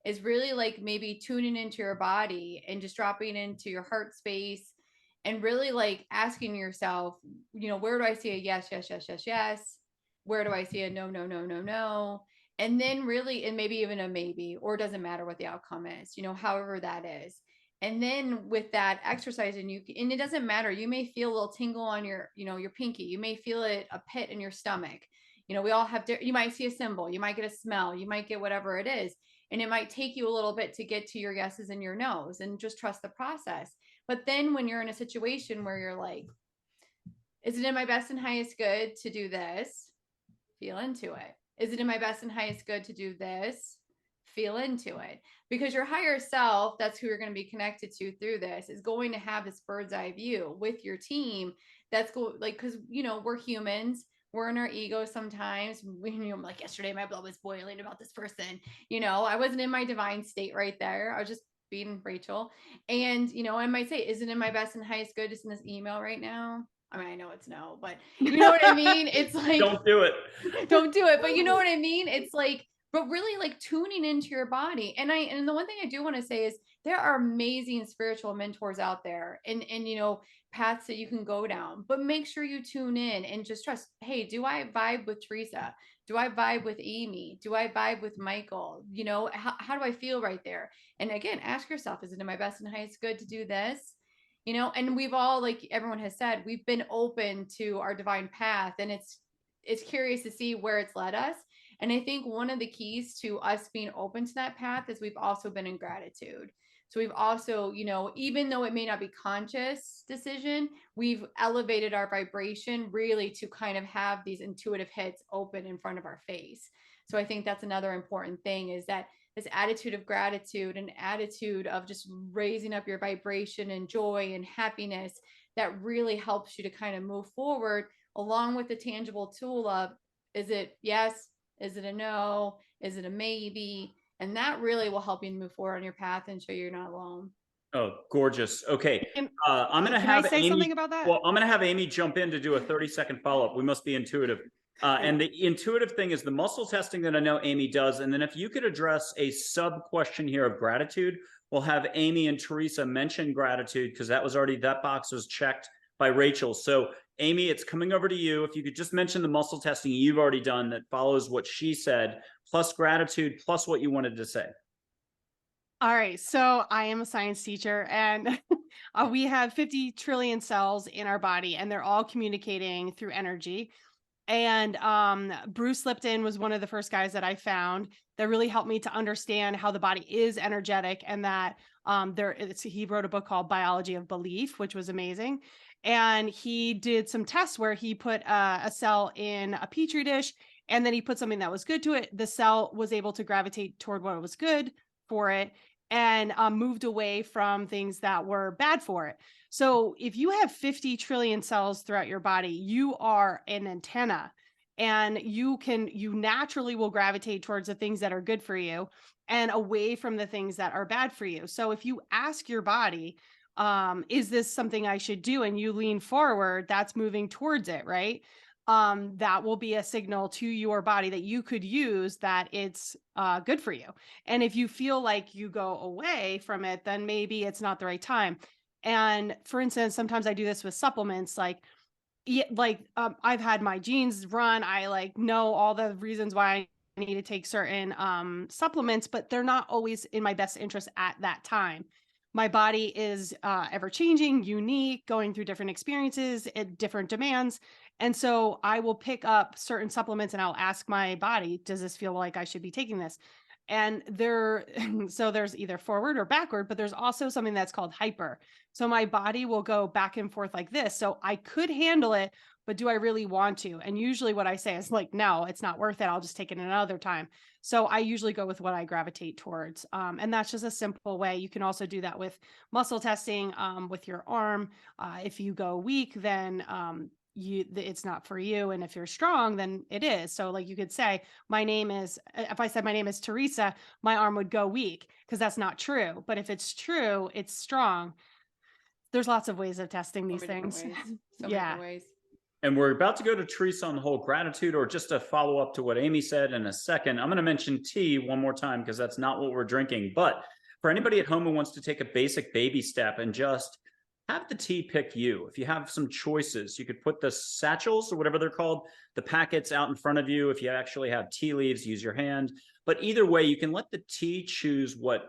is really like maybe tuning into your body and just dropping into your heart space and really like asking yourself, where do I see a yes, yes, yes, yes, yes? Where do I see a no, no, no, no, no? And then really, and maybe even a maybe, or it doesn't matter what the outcome is, however that is. And then with that exercise, and it doesn't matter, you may feel a little tingle on your, your pinky, you may feel it, a pit in your stomach. We all have, you might see a symbol, you might get a smell, you might get whatever it is. And it might take you a little bit to get to your yeses and your nos, and just trust the process. But then when you're in a situation where you're like, is it in my best and highest good to do this? Feel into it. Is it in my best and highest good to do this? Feel into it. Because your higher self, that's who you're going to be connected to through this, is going to have this bird's eye view with your team. That's because, we're humans. We're in our ego sometimes. Like yesterday, my blood was boiling about this person. I wasn't in my divine state right there. I was just being Rachel. And, I might say, is it in my best and highest good to send this email right now? I mean, I know it's no, but you know what I mean? It's like, don't do it. Don't do it. But you know what I mean? It's like, but really like tuning into your body. And the one thing I do want to say is there are amazing spiritual mentors out there, and paths that you can go down, but make sure you tune in and just trust, hey, do I vibe with Teresa? Do I vibe with Amy? Do I vibe with Michael? How do I feel right there? And again, ask yourself, is it in my best and highest good to do this? And we've all, like everyone has said, we've been open to our divine path, and it's curious to see where it's led us. And I think one of the keys to us being open to that path is we've also been in gratitude. So we've also, even though it may not be conscious decision, we've elevated our vibration really to kind of have these intuitive hits open in front of our face. So I think that's another important thing, is that this attitude of gratitude, and attitude of just raising up your vibration and joy and happiness, that really helps you to kind of move forward, along with the tangible tool of, is it yes? Is it a no? Is it a maybe? And that really will help you move forward on your path and show you're not alone. Oh, gorgeous. Okay. Can I'm going to I have say Amy, something about that? well, I'm going to have Amy jump in to do a 30-second follow-up. We must be intuitive. And the intuitive thing is the muscle testing that I know Amy does. And then if you could address a sub question here of gratitude, we'll have Amy and Teresa mention gratitude, because that box was checked by Rachel. So Amy, it's coming over to you. If you could just mention the muscle testing you've already done that follows what she said, plus gratitude, plus what you wanted to say. All right. So I am a science teacher, and we have 50 trillion cells in our body, and they're all communicating through energy. And Bruce Lipton was one of the first guys that I found that really helped me to understand how the body is energetic, and that he wrote a book called Biology of Belief, which was amazing. And he did some tests where he put a cell in a petri dish, and then he put something that was good to it. The cell was able to gravitate toward what was good for it, and moved away from things that were bad for it. So if you have 50 trillion cells throughout your body, you are an antenna, and you naturally will gravitate towards the things that are good for you and away from the things that are bad for you. So if you ask your body, is this something I should do? And you lean forward, that's moving towards it, right? That will be a signal to your body that you could use, that it's good for you. And if you feel like you go away from it, then maybe it's not the right time. And for instance, sometimes I do this with supplements, I've had my genes run. I know all the reasons why I need to take certain supplements, but they're not always in my best interest at that time. My body is ever changing, unique, going through different experiences, different demands. And so I will pick up certain supplements and I'll ask my body, does this feel like I should be taking this? And so there's either forward or backward, but there's also something that's called hyper. So my body will go back and forth like this. So I could handle it, but do I really want to? And usually what I say is like, no, it's not worth it. I'll just take it another time. So I usually go with what I gravitate towards. And that's just a simple way. You can also do that with muscle testing, with your arm. If you go weak, then it's not for you. And if you're strong, then it is. So like you could say, if I said my name is Teresa, my arm would go weak, because that's not true. But if it's true, it's strong. There's lots of ways of testing these things. So many different ways. And we're about to go to Teresa on the whole gratitude, or just a follow up to what Amy said in a second. I'm going to mention tea one more time because that's not what we're drinking. But for anybody at home who wants to take a basic baby step and just have the tea pick you, if you have some choices, you could put the satchels or whatever they're called, the packets out in front of you. If you actually have tea leaves, use your hand. But either way, you can let the tea choose what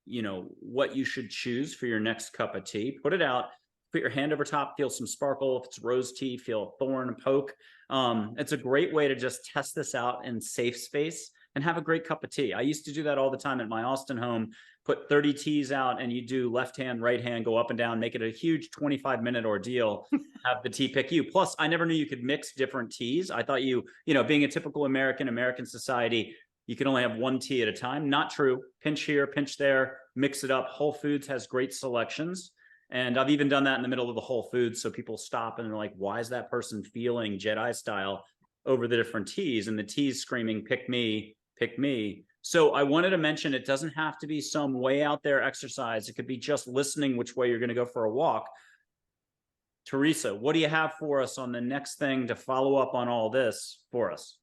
you should choose for your next cup of tea. Put it out. Put your hand over top, feel some sparkle. If it's rose tea, feel a thorn poke. It's a great way to just test this out in safe space and have a great cup of tea. I used to do that all the time at my Austin home, put 30 teas out, and you do left hand, right hand, go up and down, make it a huge 25-minute ordeal, have the tea pick you. Plus, I never knew you could mix different teas. I thought being a typical American society, you can only have one tea at a time. Not true. Pinch here, pinch there, mix it up. Whole Foods has great selections. And I've even done that in the middle of the Whole Foods. So people stop and they're like, why is that person feeling Jedi style over the different teas? And the tea's screaming, pick me, pick me. So I wanted to mention, it doesn't have to be some way out there exercise. It could be just listening which way you're going to go for a walk. Teresa, what do you have for us on the next thing to follow up on all this for us?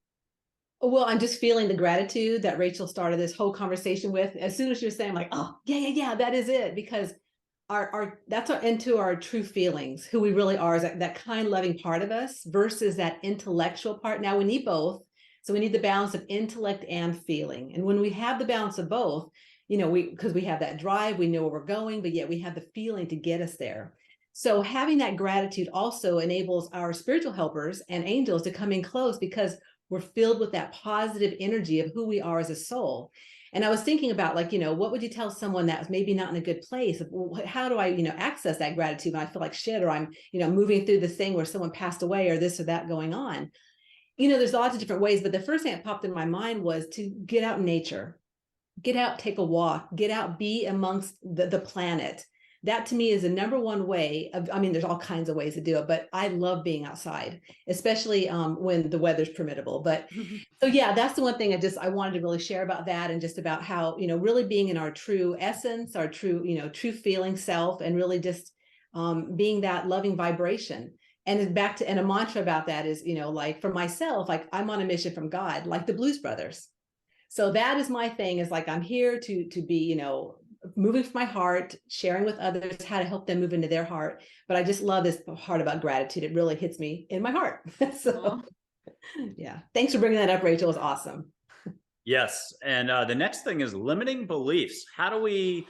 Well, I'm just feeling the gratitude that Rachel started this whole conversation with. As soon as you're saying like, oh, yeah, that is it. Because that's our true feelings, who we really are, is that kind, loving part of us versus that intellectual part. Now we need both. So we need the balance of intellect and feeling. And when we have the balance of both, because we have that drive, we know where we're going, but yet we have the feeling to get us there. So having that gratitude also enables our spiritual helpers and angels to come in close, because we're filled with that positive energy of who we are as a soul. And I was thinking about, what would you tell someone that's maybe not in a good place? How do I, access that gratitude when I feel like shit, or I'm, moving through this thing where someone passed away or this or that going on? There's lots of different ways, but the first thing that popped in my mind was to get out in nature, get out, take a walk, get out, be amongst the planet. That to me is the number one way there's all kinds of ways to do it, but I love being outside, especially when the weather's permittable. But so yeah, that's the one thing I wanted to really share about that, and just about how, really being in our true essence, our true, true feeling self, and really just being that loving vibration. And a mantra about that is, like for myself, like I'm on a mission from God, like the Blues Brothers. So that is my thing, is like, I'm here to be, moving from my heart, sharing with others how to help them move into their heart. But I just love this part about gratitude. It really hits me in my heart. So yeah, thanks for bringing that up, Rachel. It was awesome. Yes. And the next thing is limiting beliefs. How do we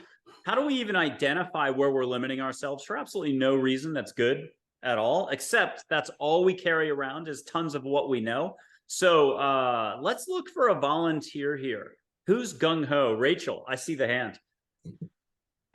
even identify where we're limiting ourselves for absolutely no reason that's good at all, except that's all we carry around is tons of what we know. So let's look for a volunteer here. Who's gung-ho? Rachel, I see the hand.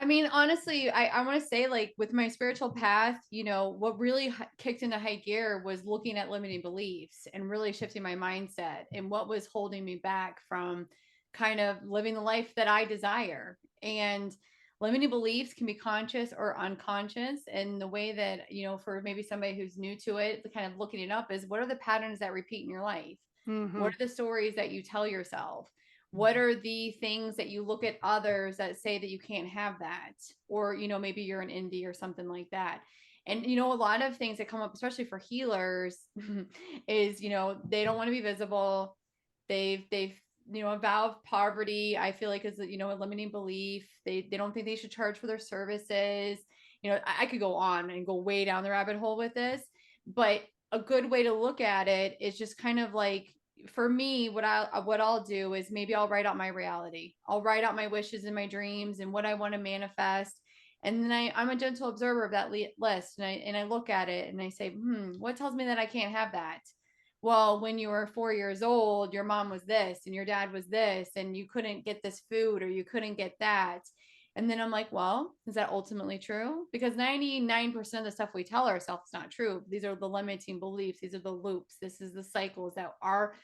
I mean, honestly, I want to say, like, with my spiritual path, what really kicked into high gear was looking at limiting beliefs and really shifting my mindset and what was holding me back from kind of living the life that I desire. And limiting beliefs can be conscious or unconscious. And the way that, for maybe somebody who's new to it, the kind of looking it up is, what are the patterns that repeat in your life? Mm-hmm. What are the stories that you tell yourself? What are the things that you look at others that say that you can't have that? Or, maybe you're an indie or something like that. And, a lot of things that come up, especially for healers, is, they don't want to be visible. They've a vow of poverty, I feel like, is, a limiting belief. They don't think they should charge for their services. I could go on and go way down the rabbit hole with this, but a good way to look at it is just kind of like, for me, what I'll do is maybe I'll write out my reality. I'll write out my wishes and my dreams and what I want to manifest. And then I'm a gentle observer of that list, and I look at it and I say, what tells me that I can't have that? Well, when you were 4 years old, your mom was this and your dad was this, and you couldn't get this food or you couldn't get that. And then I'm like, well, is that ultimately true? Because 99% of the stuff we tell ourselves is not true. These are the limiting beliefs. These are the loops. This is the cycles that our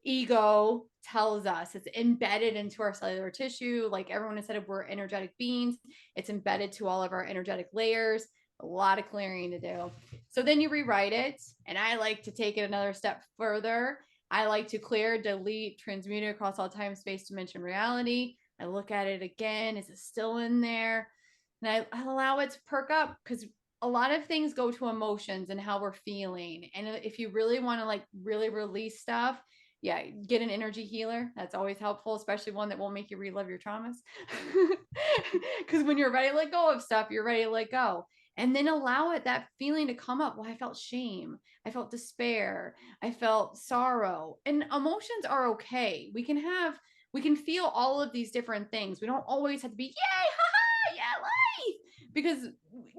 ego tells us. It's embedded into our cellular tissue. Like everyone has said, we're energetic beings. It's embedded to all of our energetic layers. A lot of clearing to do. So then you rewrite it. And I like to take it another step further. I like to clear, delete, transmute it across all time, space, dimension, reality. I look at it again. Is it still in there? And I allow it to perk up, because a lot of things go to emotions and how we're feeling. And if you really want to like really release stuff, yeah, get an energy healer. That's always helpful, especially one that won't make you relive your traumas. Because when you're ready to let go of stuff, you're ready to let go. And then allow it, that feeling to come up. Well, I felt shame. I felt despair. I felt sorrow. And emotions are okay. We can feel all of these different things. We don't always have to be, yay, haha, yeah, life. Because,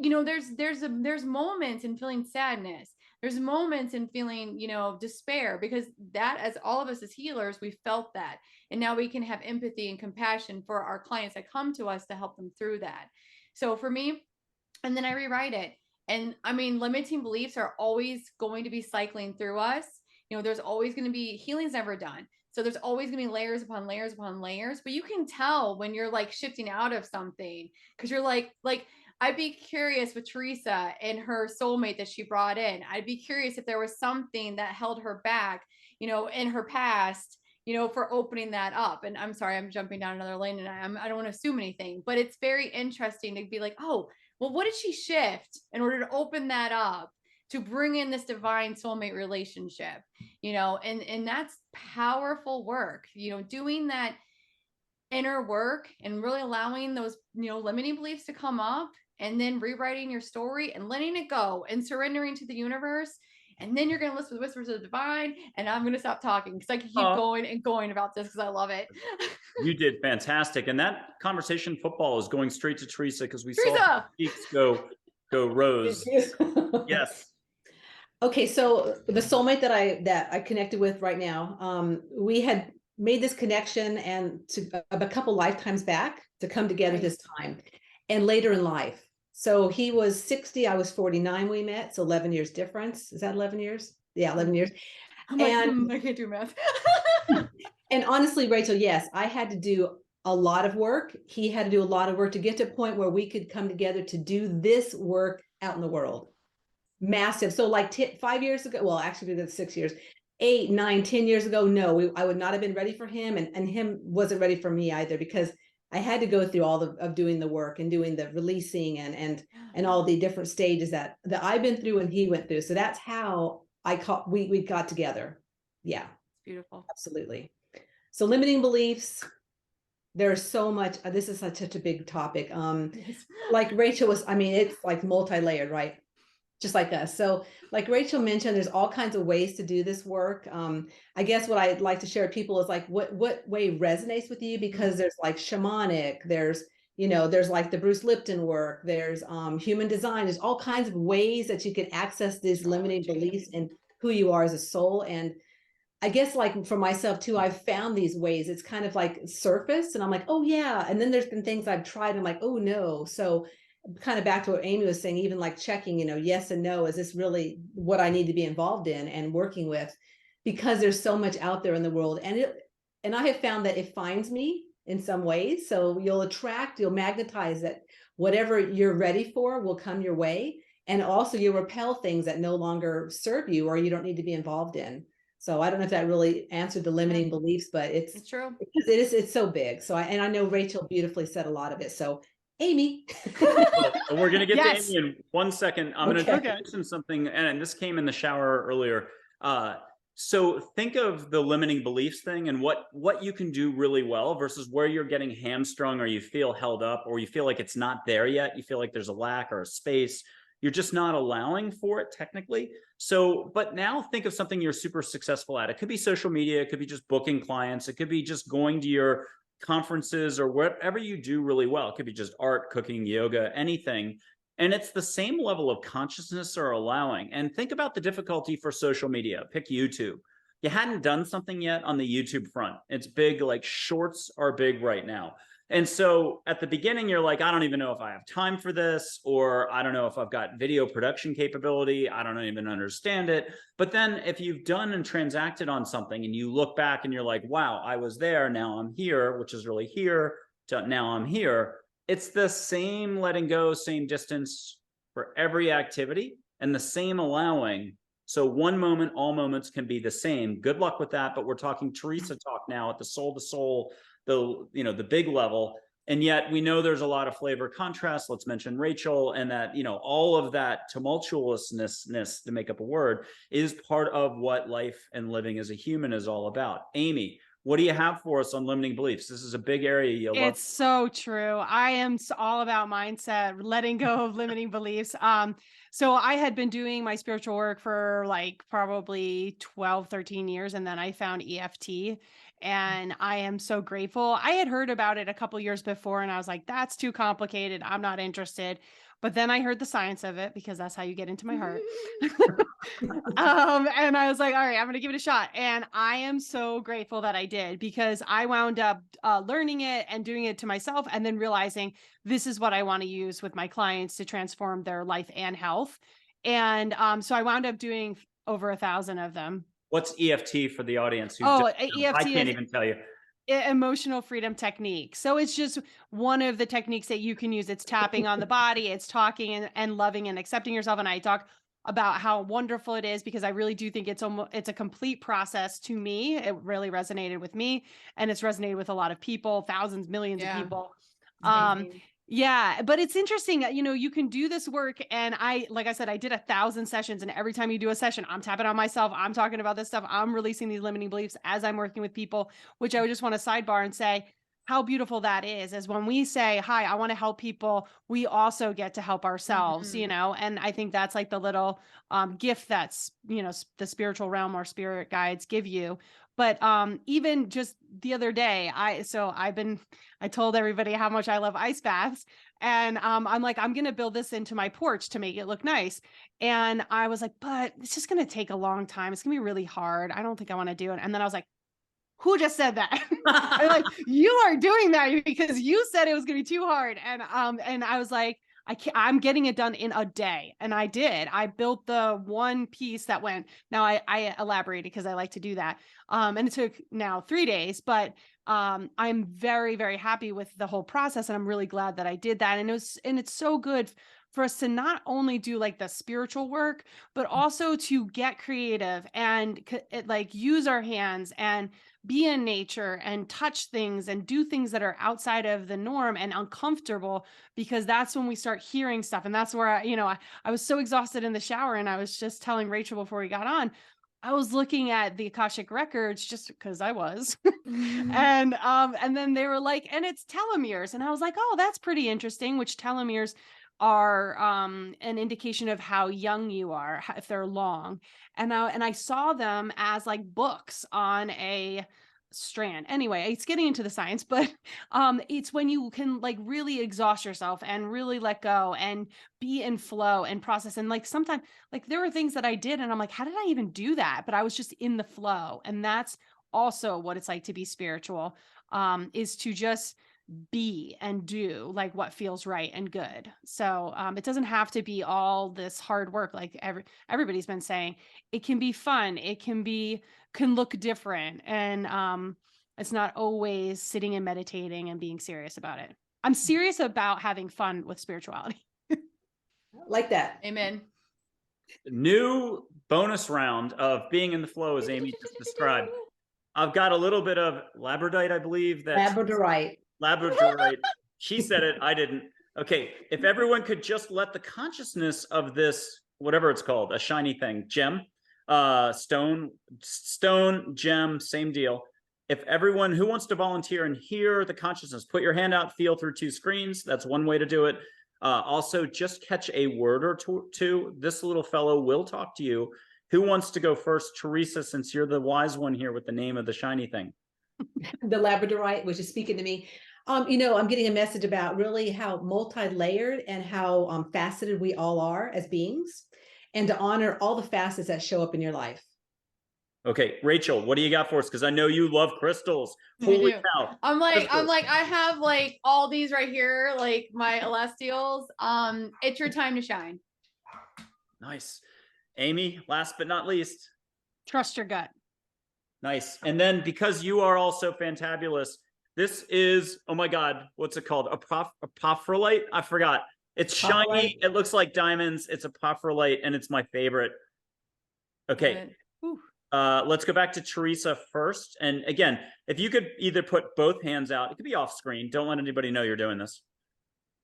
you know, there's moments in feeling sadness. There's moments in feeling, you know, despair, because that, as all of us as healers, we felt that. And now we can have empathy and compassion for our clients that come to us to help them through that. So for me, and then I rewrite it. And I mean, limiting beliefs are always going to be cycling through us. You know, there's always going to be, healing's never done. So there's always going to be layers upon layers upon layers, but you can tell when you're like shifting out of something, because you're like, I'd be curious with Teresa and her soulmate that she brought in. I'd be curious if there was something that held her back, you know, in her past, you know, for opening that up. And I'm sorry, I'm jumping down another lane, and I don't want to assume anything, but it's very interesting to be like, oh, well, what did she shift in order to open that up to bring in this divine soulmate relationship, you know? And that's powerful work, you know, doing that inner work and really allowing those, you know, limiting beliefs to come up, and then rewriting your story and letting it go and surrendering to the universe. And then you're going to listen to the whispers of the divine. And I'm going to stop talking because I can keep going and going about this because I love it. You did fantastic. And that conversation football is going straight to Teresa, because we Teresa! saw cheeks go rose. Yes. Okay, so the soulmate that I connected with right now, we had made this connection and a couple lifetimes back to come together this time, and later in life. So he was 60, I was 49. We met, so 11 years difference. Is that 11 years? Yeah, 11 years. I'm like, I can't do math. And honestly, Rachel, yes, I had to do a lot of work. He had to do a lot of work to get to a point where we could come together to do this work out in the world. Massive. So like 5 years ago, well, actually that's 6 years, 8, 9, 10 years ago, no, I would not have been ready for him, and him wasn't ready for me either, because I had to go through all of doing the work and doing the releasing and all the different stages that I've been through and he went through. So that's how we got together. Yeah. Beautiful. Absolutely. So limiting beliefs, there's so much, this is such a big topic. Like Rachel was, I mean, it's like multi-layered, right? Just like us. So like Rachel mentioned, there's all kinds of ways to do this work. I guess what I'd like to share with people is like what way resonates with you, because there's like shamanic, there's, you know, there's like the Bruce Lipton work, there's human design, there's all kinds of ways that you can access these limiting beliefs and who you are as a soul. And I guess like for myself too, I've found these ways. It's kind of like surface and I'm like, oh yeah. And then there's been things I've tried and I'm like, oh no. So kind of back to what Amy was saying, even like checking, you know, yes and no, is this really what I need to be involved in and working with? Because there's so much out there in the world. And I have found that it finds me in some ways. So you'll magnetize that whatever you're ready for will come your way. And also you'll repel things that no longer serve you or you don't need to be involved in. So I don't know if that really answered the limiting beliefs, but it's true. It's so big. So I know Rachel beautifully said a lot of it. So Amy. Well, we're going to get to Amy in 1 second. I'm going to mention something, and this came in the shower earlier. So think of the limiting beliefs thing and what you can do really well versus where you're getting hamstrung or you feel held up or you feel like it's not there yet. You feel like there's a lack or a space. You're just not allowing for it technically. So, but now think of something you're super successful at. It could be social media. It could be just booking clients. It could be just going to your conferences or whatever you do really well. It could be just art, cooking, yoga, anything. And it's the same level of consciousness or allowing. And think about the difficulty for social media. Pick YouTube. You hadn't done something yet on the YouTube front. It's big, like shorts are big right now. And so at the beginning, you're like, I don't even know if I have time for this, or I don't know if I've got video production capability. I don't even understand it. But then if you've done and transacted on something and you look back and you're like, wow, I was there, now I'm here, which is really here, to now I'm here. It's the same letting go, same distance for every activity, and the same allowing. So one moment, all moments can be the same. Good luck with that. But we're talking Teresa talk now at the soul to soul, the big level. And yet we know there's a lot of flavor contrast. Let's mention Rachel, and that, all of that tumultuousness, to make up a word, is part of what life and living as a human is all about. Amy, what do you have for us on limiting beliefs? This is a big area you'll love. It's so true. I am all about mindset, letting go of limiting beliefs. So I had been doing my spiritual work for like probably 12, 13 years. And then I found EFT, and I am so grateful. I had heard about it a couple years before, and I was like, that's too complicated. I'm not interested. But then I heard the science of it, because that's how you get into my heart. And I was like, all right, I'm going to give it a shot. And I am so grateful that I did, because I wound up learning it and doing it to myself, and then realizing this is what I want to use with my clients to transform their life and health. And so I wound up doing over 1,000 of them. What's EFT for the audience? Who EFT I can't even tell you. Emotional freedom technique. So it's just one of the techniques that you can use. It's tapping on the body, it's talking and loving and accepting yourself. And I talk about how wonderful it is, because I really do think it's a complete process. To me, it really resonated with me, and it's resonated with a lot of people, thousands, millions of people. Yeah, but it's interesting, you can do this work. And like I said, I did 1,000 sessions, and every time you do a session, I'm tapping on myself. I'm talking about this stuff. I'm releasing these limiting beliefs as I'm working with people, which I would just want to sidebar and say how beautiful that is when we say, hi, I want to help people, we also get to help ourselves, and I think that's like the little gift that's, the spiritual realm or spirit guides give you. But even just the other day, I told everybody how much I love ice baths. And I'm like, I'm going to build this into my porch to make it look nice. And I was like, but it's just going to take a long time. It's going to be really hard. I don't think I want to do it. And then I was like, who just said that? I'm like, you are doing that because you said it was going to be too hard. And I was like, I'm getting it done in a day. And I did. I built the one piece that went. Now I elaborated, because I like to do that. And it took now 3 days, but I'm very, very happy with the whole process. And I'm really glad that I did that. And it's so good for us to not only do like the spiritual work, but also to get creative and like use our hands and be in nature and touch things and do things that are outside of the norm and uncomfortable, because that's when we start hearing stuff. And that's where I was so exhausted in the shower, and I was just telling Rachel before we got on, I was looking at the Akashic records just because I was, and then they were like, and it's telomeres. And I was like, oh, that's pretty interesting, which telomeres are an indication of how young you are, if they're long. And I saw them as like books on a strand. Anyway, it's getting into the science, but it's when you can like really exhaust yourself and really let go and be in flow and process. And like sometimes, like there were things that I did and I'm like, how did I even do that? But I was just in the flow. And that's also what it's like to be spiritual, is to just be and do like what feels right and good. So it doesn't have to be all this hard work like everybody's been saying. It can be fun, it can look different, and it's not always sitting and meditating and being serious about it. I'm serious about having fun with spirituality. Like that. Amen. New bonus round of being in the flow, as Amy just described. I've got a little bit of labradorite, I believe. Labradorite. She said it. I didn't. Okay. If everyone could just let the consciousness of this, whatever it's called, a shiny thing, gem, stone, gem, same deal. If everyone who wants to volunteer and hear the consciousness, put your hand out, feel through 2 screens. That's one way to do it. Also, just catch a word or two. This little fellow will talk to you. Who wants to go first? Teresa, since you're the wise one here with the name of the shiny thing. the Labradorite, which is speaking to me. I'm getting a message about really how multi-layered and how faceted we all are as beings, and to honor all the facets that show up in your life. Okay, Rachel, what do you got for us? Because I know you love crystals. Holy cow. I'm like, Crystals. I have like all these right here, like my celestials. It's your time to shine. Nice. Amy, last but not least. Trust your gut. Nice. And then because you are all so fantabulous, this is, oh my God, what's it called? Apophrolite? I forgot. It's shiny. It looks like diamonds. It's a apophrolite, and it's my favorite. Okay. Let's go back to Teresa first. And again, if you could either put both hands out, it could be off screen. Don't let anybody know you're doing this.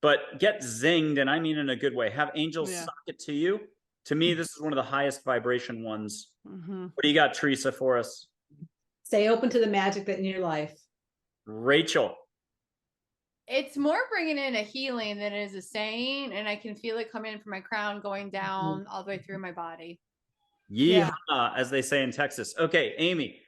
But get zinged, and I mean in a good way. Have angels sock it to you. To me, this is one of the highest vibration ones. Mm-hmm. What do you got, Teresa, for us? Stay open to the magic that in your life. Rachel. It's more bringing in a healing than it is a saying, and I can feel it coming in from my crown, going down all the way through my body. Yeehaw, as they say in Texas. Okay, Amy.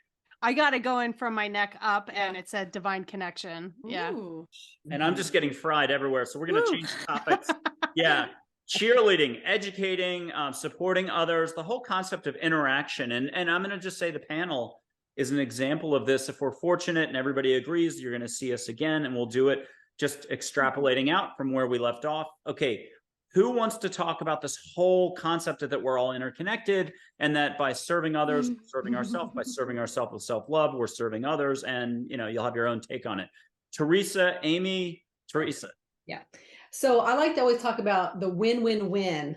I got it going from my neck up, and it said divine connection. Yeah. Ooh. And I'm just getting fried everywhere. So we're going to change topics. Yeah. Cheerleading, educating, supporting others, the whole concept of interaction. And I'm going to just say the panel is an example of this. If we're fortunate and everybody agrees, you're going to see us again, and we'll do it just extrapolating out from where we left off. Okay. Who wants to talk about this whole concept that we're all interconnected, and that by serving others, serving ourselves, by serving ourselves with self-love, we're serving others, and you'll have your own take on it. Teresa, Amy, Teresa. Yeah. So I like to always talk about the win-win-win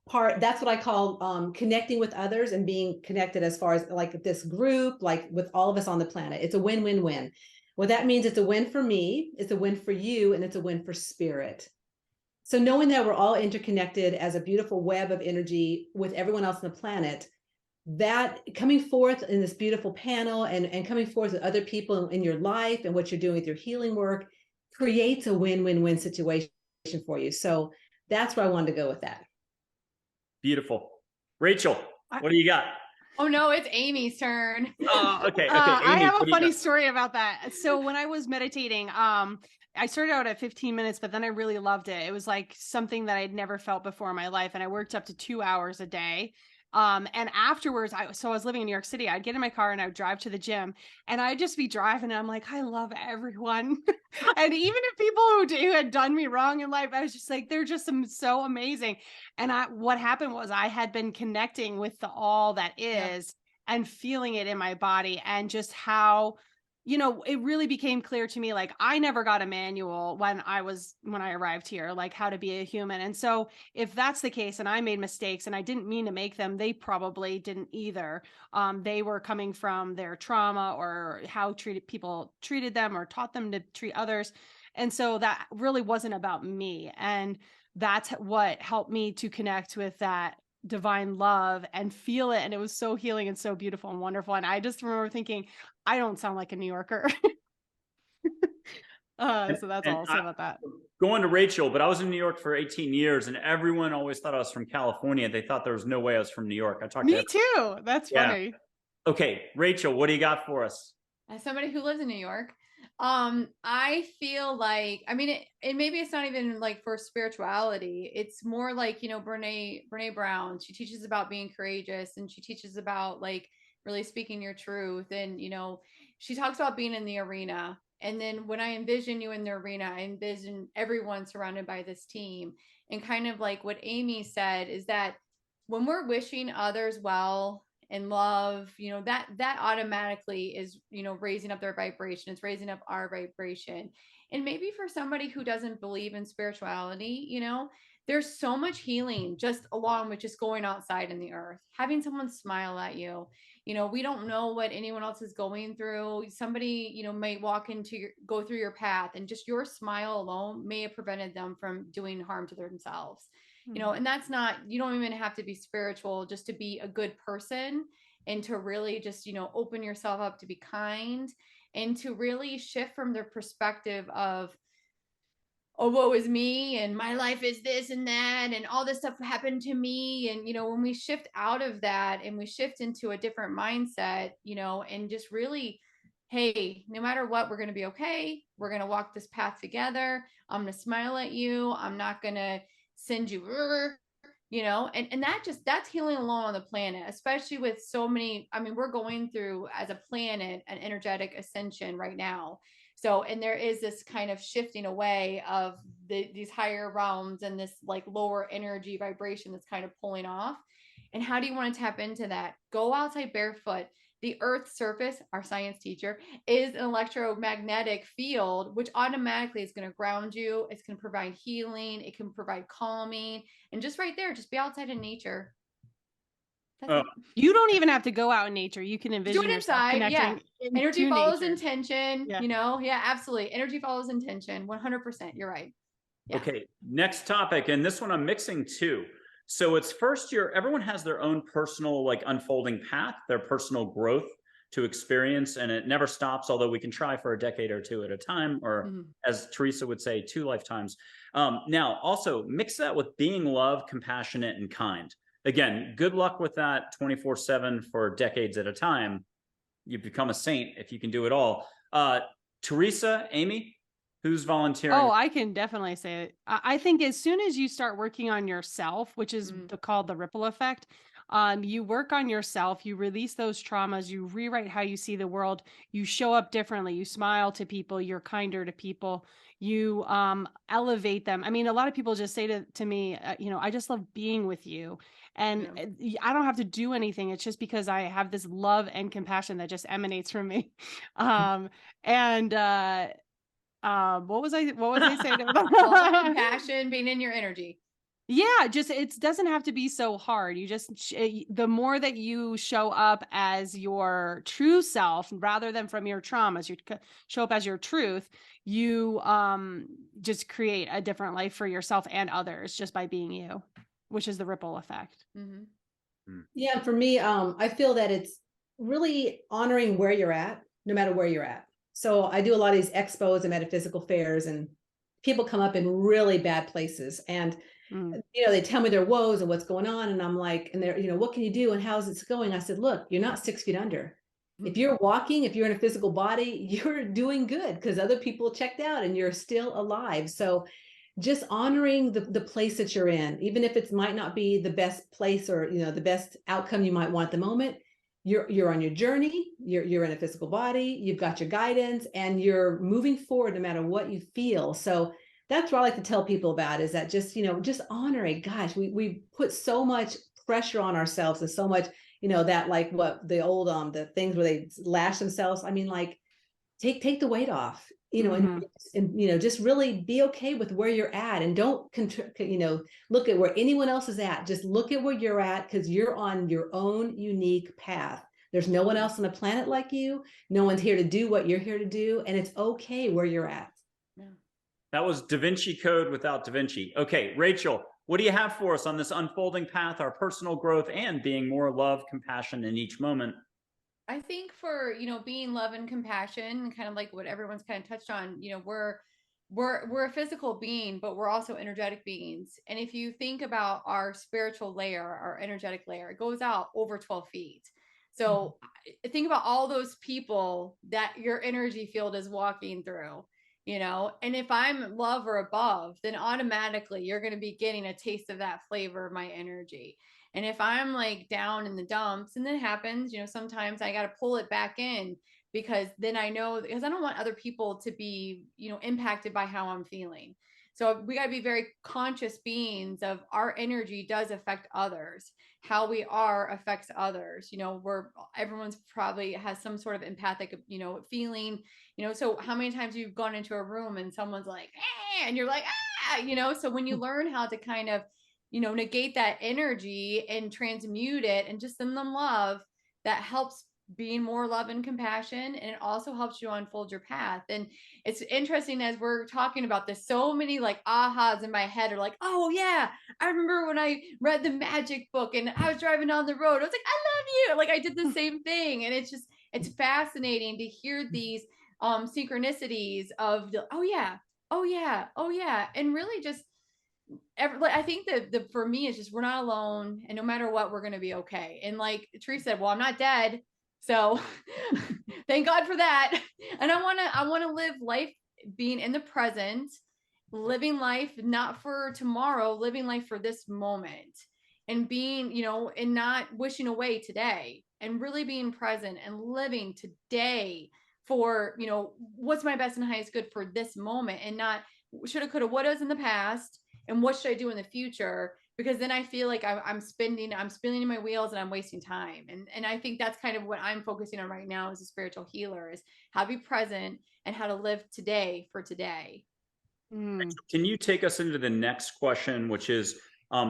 part. That's what I call connecting with others and being connected as far as like this group, like with all of us on the planet. It's a win-win-win. What that means, it's a win for me, it's a win for you, and it's a win for spirit. So knowing that we're all interconnected as a beautiful web of energy with everyone else on the planet, that coming forth in this beautiful panel and coming forth with other people in your life and what you're doing with your healing work creates a win-win-win situation for you. So that's where I wanted to go with that. Beautiful. Rachel, what do you got? Oh no, it's Amy's turn. Oh, okay. Amy, I have a funny story about that. So when I was meditating, I started out at 15 minutes, but then I really loved it. It was like something that I'd never felt before in my life. And I worked up to 2 hours a day. And afterwards, I was living in New York City. I'd get in my car and I would drive to the gym, and I'd just be driving. And I'm like, I love everyone. And even if people who had done me wrong in life, I was just like, they're just so amazing. And what happened was I had been connecting with all that is and feeling it in my body, and just how, it really became clear to me, like I never got a manual when I arrived here, like how to be a human. And so if that's the case, and I made mistakes and I didn't mean to make them, they probably didn't either. They were coming from their trauma or how people treated them or taught them to treat others. And so that really wasn't about me. And that's what helped me to connect with that divine love and feel it. And it was so healing and so beautiful and wonderful. And I just remember thinking, I don't sound like a New Yorker. So that's all I'll say about that. Going to Rachel, but I was in New York for 18 years, and everyone always thought I was from California. They thought there was no way I was from New York. Me too. That's funny. Okay, Rachel, what do you got for us? As somebody who lives in New York, I feel like, I mean, maybe it's not even like for spirituality. It's more like, Brene Brown, she teaches about being courageous, and she teaches about like really speaking your truth. And, she talks about being in the arena. And then when I envision you in the arena, I envision everyone surrounded by this team. And kind of like what Amy said is that when we're wishing others well and love, that automatically is, raising up their vibration. It's raising up our vibration. And maybe for somebody who doesn't believe in spirituality, there's so much healing just along with just going outside in the earth, having someone smile at you. We don't know what anyone else is going through. Somebody, may go through your path, and just your smile alone may have prevented them from doing harm to themselves. And that's not, you don't even have to be spiritual just to be a good person, and to really just, open yourself up to be kind, and to really shift from their perspective of, oh, woe is me, and my life is this and that, and all this stuff happened to me. And, when we shift out of that and we shift into a different mindset, and just really hey, no matter what, we're going to be okay. We're going to walk this path together. I'm going to smile at you. I'm not going to send you, and that's healing alone on the planet, especially with so many. I mean, we're going through as a planet an energetic ascension right now. So, and there is this kind of shifting away of these higher realms and this like lower energy vibration that's kind of pulling off. And how do you want to tap into that? Go outside barefoot. The Earth's surface, our science teacher, is an electromagnetic field, which automatically is going to ground you. It's going to provide healing. It can provide calming. And just right there, just be outside in nature. That's Oh, it. You don't even have to go out in nature. You can Do envision it yourself inside. connecting Yeah. Energy to follows nature. intention, Yeah. Yeah, absolutely. Energy follows intention. 100%. You're right. Yeah. okay. Next topic. And this one I'm mixing two. So it's first year, everyone has their own personal like unfolding path, their personal growth to experience, and it never stops, although we can try for a decade or two at a time, or as Teresa would say, 2 lifetimes. Now, also mix that with being love, compassionate, and kind. Again, good luck with that 24/7 for decades at a time. You become a saint if you can do it all. Teresa, Amy, who's volunteering? Oh, I can definitely say it. I think as soon as you start working on yourself, which is called the ripple effect, you work on yourself, you release those traumas, you rewrite how you see the world, you show up differently, you smile to people, you're kinder to people, you elevate them. I mean, a lot of people just say to me, I just love being with you. And I don't have to do anything. It's just because I have this love and compassion that just emanates from me. And what was I saying? Love, compassion, being in your energy. Yeah, just it doesn't have to be so hard. You just the more that you show up as your true self rather than from your traumas, you show up as your truth, you just create a different life for yourself and others just by being you, which is the ripple effect. Yeah, for me, I feel that it's really honoring where you're at, no matter where you're at. So I do a lot of these expos and metaphysical fairs, and people come up in really bad places, and they tell me their woes and what's going on, and I'm like, and they're, what can you do and how's it going? I said, look, you're not 6 feet under. If you're walking, if you're in a physical body, you're doing good because other people checked out and you're still alive. So just honoring the place that you're in, even if it might not be the best place or the best outcome you might want at the moment, you're on your journey, you're in a physical body, you've got your guidance, and you're moving forward no matter what you feel. So that's what I like to tell people about, is that just honoring. Gosh, we put so much pressure on ourselves and so much, that like what the old the things where they lash themselves. I mean, like take the weight off, and just really be okay with where you're at, and don't look at where anyone else is at. Just look at where you're at, because you're on your own unique path. There's no one else on the planet like you. No one's here to do what you're here to do, and it's okay where you're at. That was Da Vinci Code without Da Vinci. Okay, Rachel, what do you have for us on this unfolding path, our personal growth, and being more love, compassion in each moment? I think for, being love and compassion, kind of like what everyone's kind of touched on, we're a physical being, but we're also energetic beings. And if you think about our spiritual layer, our energetic layer, it goes out over 12 feet. So think about all those people that your energy field is walking through, and if I'm love or above, then automatically you're going to be getting a taste of that flavor of my energy. And if I'm like down in the dumps, and that happens, sometimes I got to pull it back in, because then I know, because I don't want other people to be, impacted by how I'm feeling. So we got to be very conscious beings of our energy does affect others. How we are affects others. Everyone's probably has some sort of empathic, feeling, so how many times you've gone into a room and someone's like, and you're like, so when you learn how to kind of, negate that energy and transmute it and just send them love, that helps being more love and compassion. And it also helps you unfold your path. And it's interesting, as we're talking about this, so many like ahas in my head are like, oh yeah, I remember when I read the magic book and I was driving down the road, I was like, I love you. Like I did the same thing. And it's fascinating to hear these synchronicities of oh yeah, and really just I think that for me, it's just, we're not alone, and no matter what, we're going to be okay. And like Teresa said, well, I'm not dead. So thank God for that. And I want to live life being in the present, living life not for tomorrow, living life for this moment, and being, and not wishing away today, and really being present and living today for, what's my best and highest good for this moment, and not shoulda, coulda, wouldas in the past, and what should I do in the future? Because then I feel like I'm spinning my wheels and I'm wasting time. And I think that's kind of what I'm focusing on right now as a spiritual healer, is how to be present and how to live today for today. Mm. Can you take us into the next question, which is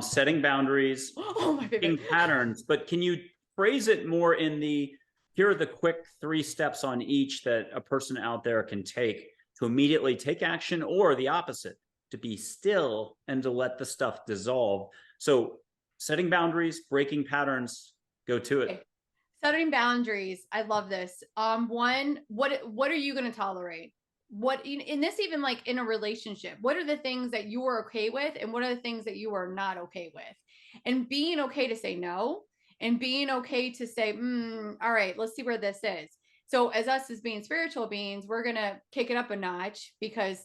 setting boundaries, Oh, my favorite. patterns, but can you phrase it more in here are the quick 3 steps on each that a person out there can take to immediately take action, or the opposite, to be still and to let the stuff dissolve. So setting boundaries, breaking patterns, go to it. Okay. Setting boundaries. I love this. One, what are you going to tolerate? What in this, even like in a relationship, what are the things that you are okay with, and what are the things that you are not okay with? And being okay to say no, and being okay to say, all right, let's see where this is. So as us as being spiritual beings, we're going to kick it up a notch, because,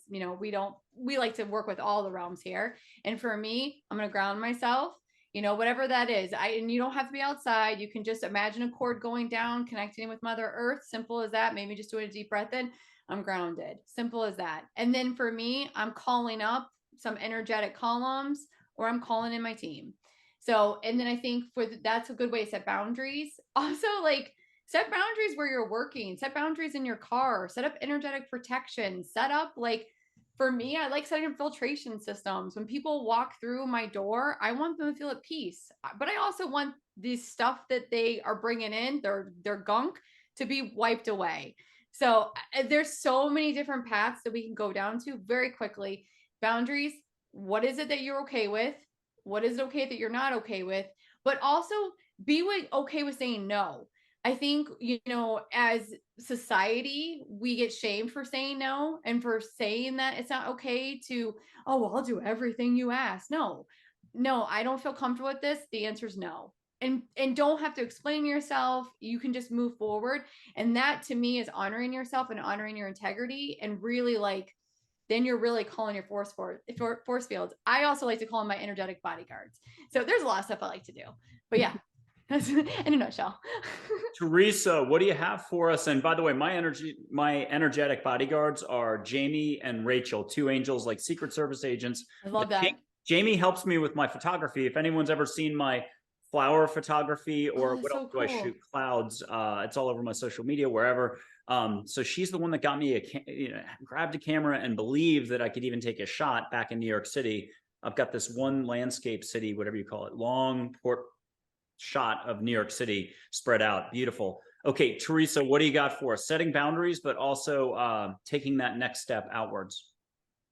we like to work with all the realms here. And for me, I'm going to ground myself, whatever that is. And you don't have to be outside. You can just imagine a cord going down, connecting with Mother Earth. Simple as that. Maybe just doing a deep breath in. I'm grounded. Simple as that. And then for me, I'm calling up some energetic columns, or I'm calling in my team. So, and then I think that's a good way to set boundaries. Also, like, set boundaries where you're working, set boundaries in your car, set up energetic protection, set up, like, for me, I like setting up filtration systems. When people walk through my door, I want them to feel at peace. But I also want this stuff that they are bringing in, their gunk, to be wiped away. So there's so many different paths that we can go down to very quickly. Boundaries. What is it that you're okay with? What is it okay that you're not okay with? But also be okay with saying no. I think, as society, we get shamed for saying no, and for saying that it's not okay to, oh, well, I'll do everything you ask. No, I don't feel comfortable with this. The answer is no. And don't have to explain yourself. You can just move forward. And that, to me, is honoring yourself and honoring your integrity, and really, like, then you're really calling your force fields. I also like to call them my energetic bodyguards. So there's a lot of stuff I like to do. But yeah, that's in a nutshell. Teresa, what do you have for us? And by the way, my energetic bodyguards are Jamie and Rachel, 2 angels, like Secret Service agents. I love that. Jamie helps me with my photography. If anyone's ever seen my flower photography, or what else do I shoot? Clouds. It's all over my social media, wherever. So she's the one that got me grabbed a camera and believed that I could even take a shot back in New York City. I've got this one landscape city, whatever you call it, long shot of New York City spread out. Beautiful. Okay, Teresa, what do you got for us? Setting boundaries, but also taking that next step outwards.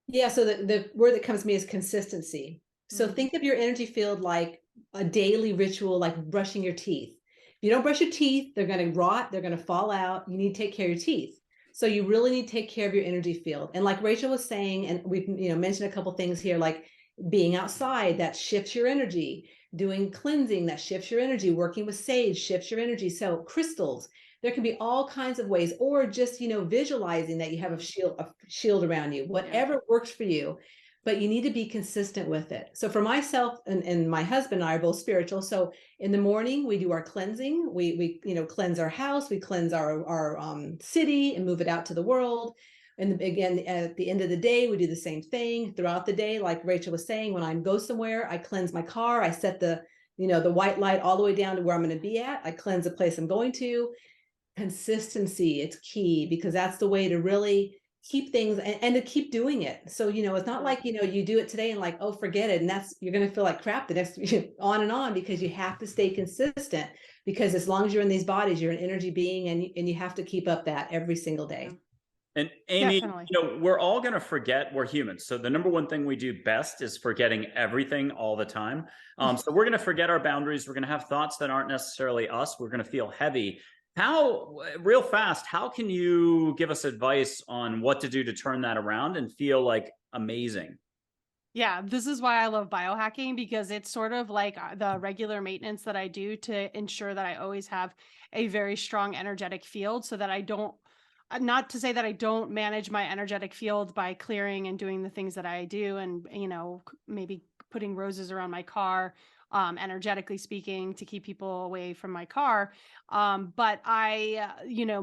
Yeah, so the word that comes to me is consistency. So think of your energy field like a daily ritual, like brushing your teeth. If you don't brush your teeth, they're going to rot, they're going to fall out. You need to take care of your teeth. So you really need to take care of your energy field. And like Rachel was saying, and we've mentioned a couple things here, like being outside, that shifts your energy. Doing cleansing, that shifts your energy. Working with sage shifts your energy. So crystals, there can be all kinds of ways, or just, visualizing that you have a shield around you, whatever works for you, but you need to be consistent with it. So for myself and my husband and I are both spiritual. So in the morning we do our cleansing. We cleanse our house, we cleanse our city and move it out to the world. And again, at the end of the day, we do the same thing throughout the day. Like Rachel was saying, when I go somewhere, I cleanse my car. I set the white light all the way down to where I'm going to be at. I cleanse the place I'm going to. Consistency, it's key, because that's the way to really keep things and to keep doing it. So, it's not like, you do it today and like, oh, forget it. And you're going to feel like crap the next on and on, because you have to stay consistent, because as long as you're in these bodies, you're an energy being, and you have to keep up that every single day. And Amy, Definitely. we're all going to forget. We're humans. So the number one thing we do best is forgetting everything all the time. So we're going to forget our boundaries. We're going to have thoughts that aren't necessarily us. We're going to feel heavy. Real fast, how can you give us advice on what to do to turn that around and feel like amazing? Yeah, this is why I love biohacking, because it's sort of like the regular maintenance that I do to ensure that I always have a very strong energetic field, so that I don't, not to say that I don't manage my energetic field by clearing and doing the things that I do, and, maybe putting roses around my car, energetically speaking, to keep people away from my car. But I,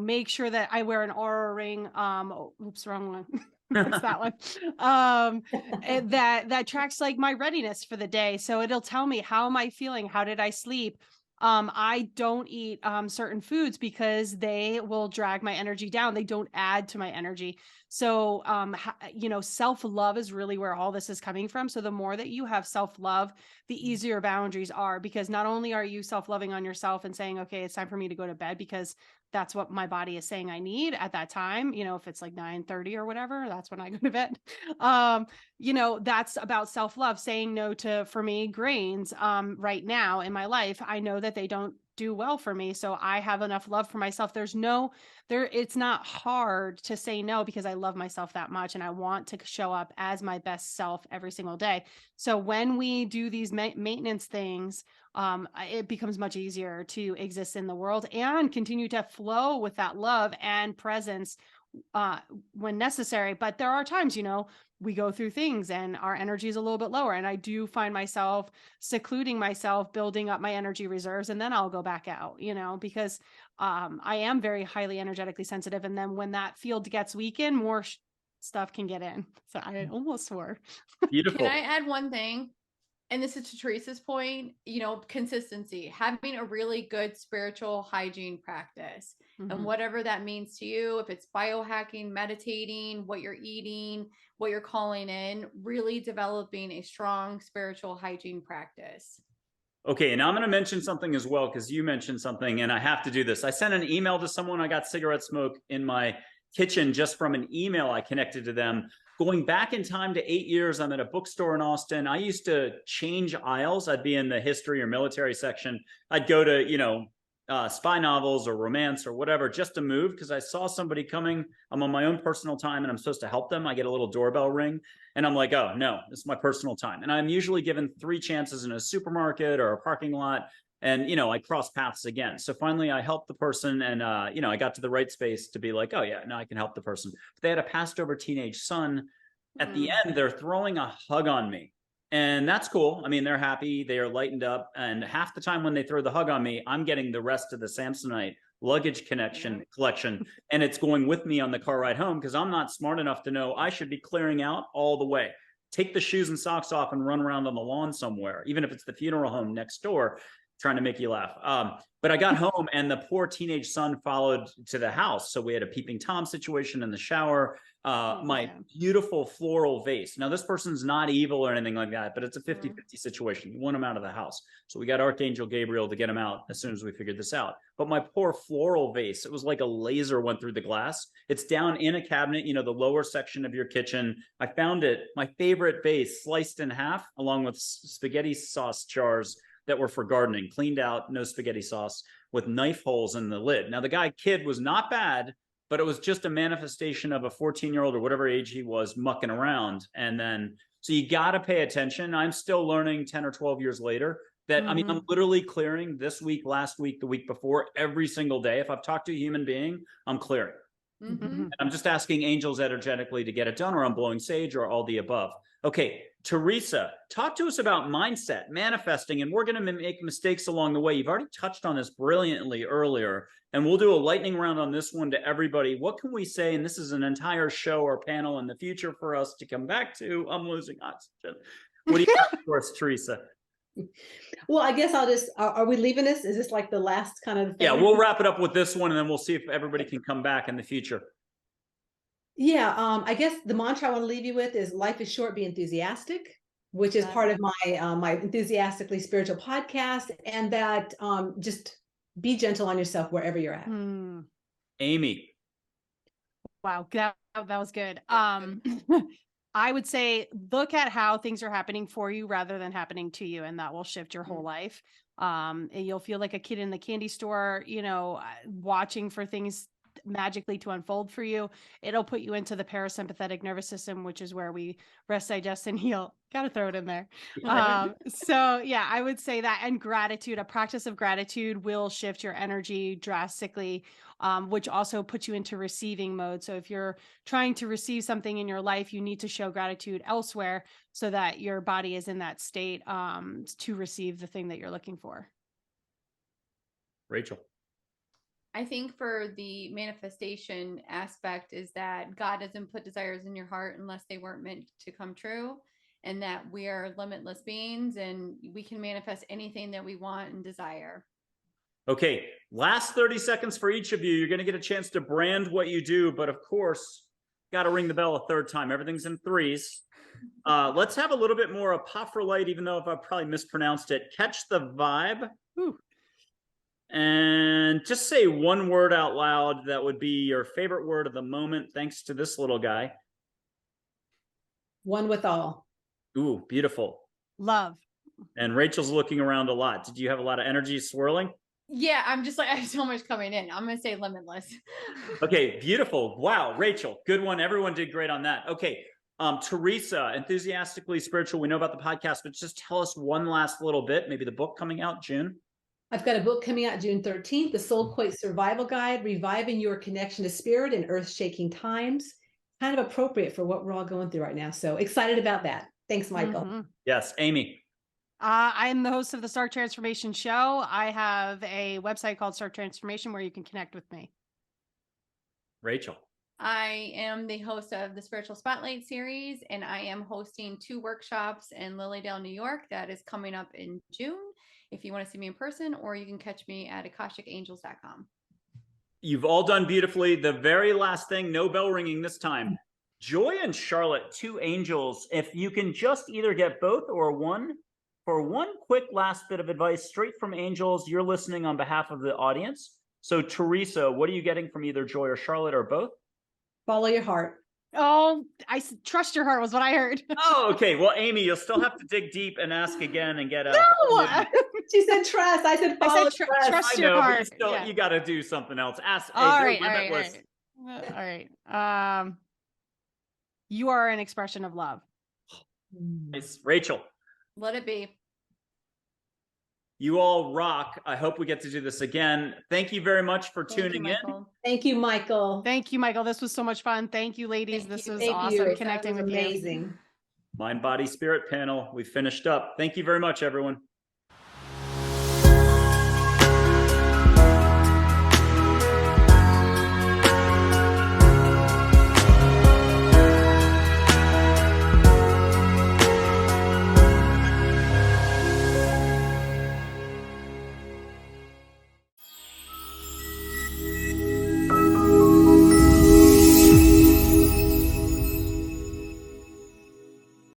make sure that I wear an aura ring. Oops, wrong one. It's that one. That tracks like my readiness for the day. So it'll tell me, how am I feeling? How did I sleep? I don't eat certain foods because they will drag my energy down. They don't add to my energy. So, self-love is really where all this is coming from. So the more that you have self-love, the easier boundaries are, because not only are you self-loving on yourself and saying, okay, it's time for me to go to bed because that's what my body is saying I need at that time. If it's like 9:30 or whatever, that's when I go to bed. That's about self-love, saying no to, for me, grains. Right now in my life, I know that they don't do well for me. So I have enough love for myself. It's not hard to say no, because I love myself that much and I want to show up as my best self every single day. So when we do these maintenance things, it becomes much easier to exist in the world and continue to flow with that love and presence when necessary. But there are times, we go through things and our energy is a little bit lower. And I do find myself secluding myself, building up my energy reserves, and then I'll go back out, because I am very highly energetically sensitive. And then when that field gets weakened, more stuff can get in. So I almost swore. Beautiful. Can I add one thing? And this is to Teresa's point, consistency, having a really good spiritual hygiene practice. Mm-hmm. And whatever that means to you, if it's biohacking, meditating, what you're eating, what you're calling in, really developing a strong spiritual hygiene practice. Okay, and I'm going to mention something as well, because you mentioned something, and I have to do this. I sent an email to someone. I got cigarette smoke in my kitchen just from an email I connected to them. Going back in time to 8 years, I'm at a bookstore in Austin. I used to change aisles. I'd be in the history or military section. I'd go to, spy novels or romance or whatever, just to move, because I saw somebody coming. I'm on my own personal time and I'm supposed to help them. I get a little doorbell ring and I'm like, oh no, this is my personal time. And I'm usually given 3 chances in a supermarket or a parking lot. And, I cross paths again. So finally I helped the person and, I got to the right space to be like, oh yeah, now I can help the person. But they had a passed over teenage son. At the end, they're throwing a hug on me. And that's cool. I mean, they're happy. They are lightened up. And half the time when they throw the hug on me, I'm getting the rest of the Samsonite luggage collection. And it's going with me on the car ride home, because I'm not smart enough to know I should be clearing out all the way. Take the shoes and socks off and run around on the lawn somewhere, even if it's the funeral home next door, trying to make you laugh. But I got home and the poor teenage son followed to the house. So we had a peeping Tom situation in the shower. My beautiful floral vase. Now, this person's not evil or anything like that, but it's a 50-50 situation. You want him out of the house. So we got Archangel Gabriel to get him out as soon as we figured this out. But my poor floral vase, it was like a laser went through the glass. It's down in a cabinet, the lower section of your kitchen. I found it, my favorite vase, sliced in half, along with spaghetti sauce jars that were for gardening, cleaned out, no spaghetti sauce, with knife holes in the lid. Now, the kid was not bad, but it was just a manifestation of a 14-year-old or whatever age he was mucking around. And then, so you got to pay attention. I'm still learning 10 or 12 years later that, I mean, I'm literally clearing this week, last week, the week before, every single day. If I've talked to a human being, I'm clearing. And I'm just asking angels energetically to get it done, or I'm blowing sage, or all the above. Okay, Teresa, talk to us about mindset, manifesting, and we're going to make mistakes along the way. You've already touched on this brilliantly earlier, and we'll do a lightning round on this one to everybody. What can we say? And this is an entire show or panel in the future for us to come back to. I'm losing oxygen. What do you got for us, Teresa? Well, I guess I'll just, are we leaving this? Is this like the last kind of thing? Yeah, we'll wrap it up with this one, and then we'll see if everybody can come back in the future. Yeah, I guess the mantra I want to leave you with is life is short, be enthusiastic, which is part of my my Enthusiastically Spiritual podcast, and that just be gentle on yourself wherever you're at. Amy. Wow, that was good. I would say look at how things are happening for you rather than happening to you, and that will shift your whole life. And you'll feel like a kid in the candy store, watching for things magically to unfold for you. It'll put you into the parasympathetic nervous system, which is where we rest, digest, and heal. Gotta throw it in there. So yeah, I would say that, and gratitude, a practice of gratitude will shift your energy drastically, which also puts you into receiving mode. So if you're trying to receive something in your life, you need to show gratitude elsewhere so that your body is in that state to receive the thing that you're looking for. Rachel. I think for the manifestation aspect is that God doesn't put desires in your heart unless they weren't meant to come true, and that we are limitless beings and we can manifest anything that we want and desire. Okay, last 30 seconds for each of you. You're going to get a chance to brand what you do, but of course, got to ring the bell a third time. Everything's in threes. Let's have a little bit more apophrolite, even though if I probably mispronounced it. Catch the vibe. Ooh. And just say one word out loud that would be your favorite word of the moment, thanks to this little guy. One with all. Ooh, beautiful. Love. And Rachel's looking around a lot. Did you have a lot of energy swirling? Yeah, I'm just like, I have so much coming in. I'm going to say limitless. Okay, beautiful. Wow, Rachel, good one. Everyone did great on that. Okay, Teresa, Enthusiastically Spiritual. We know about the podcast, but just tell us one last little bit. Maybe the book coming out June. I've got a book coming out June 13th, The Soul Quake Survival Guide, Reviving Your Connection to Spirit in Earth-Shaking Times. Kind of appropriate for what we're all going through right now. So excited about that. Thanks, Michael. Mm-hmm. Yes, Amy. I'm the host of the Stark Transformation Show. I have a website called Stark Transformation where you can connect with me. Rachel. I am the host of the Spiritual Spotlight series, and I am hosting 2 workshops in Lilydale, New York. That is coming up in June. If you want to see me in person, or you can catch me at akashicangels.com. You've all done beautifully. The very last thing, no bell ringing this time. Joy and Charlotte, 2 angels. If you can just either get both or one, for one quick last bit of advice straight from angels, you're listening on behalf of the audience. So Teresa, what are you getting from either Joy or Charlotte or both? Follow your heart. Oh, trust your heart was what I heard. Oh, okay. Well, Amy, you'll still have to dig deep and ask again and get a... No! She said trust. I said follow. I said trust I your know, heart. but still, Yeah. you got to do something else. Ask. Hey, All they're right, limitless. all right. You are an expression of love. Nice. Rachel. Let it be. You all rock. I hope we get to do this again. Thank you very much for tuning in. Thank you, Michael. Thank you, Michael. This was so much fun. Thank you, ladies. Thank This you. was Thank awesome you. connecting That was with you. amazing. Mind, Body, Spirit panel. We finished up. Thank you very much, everyone.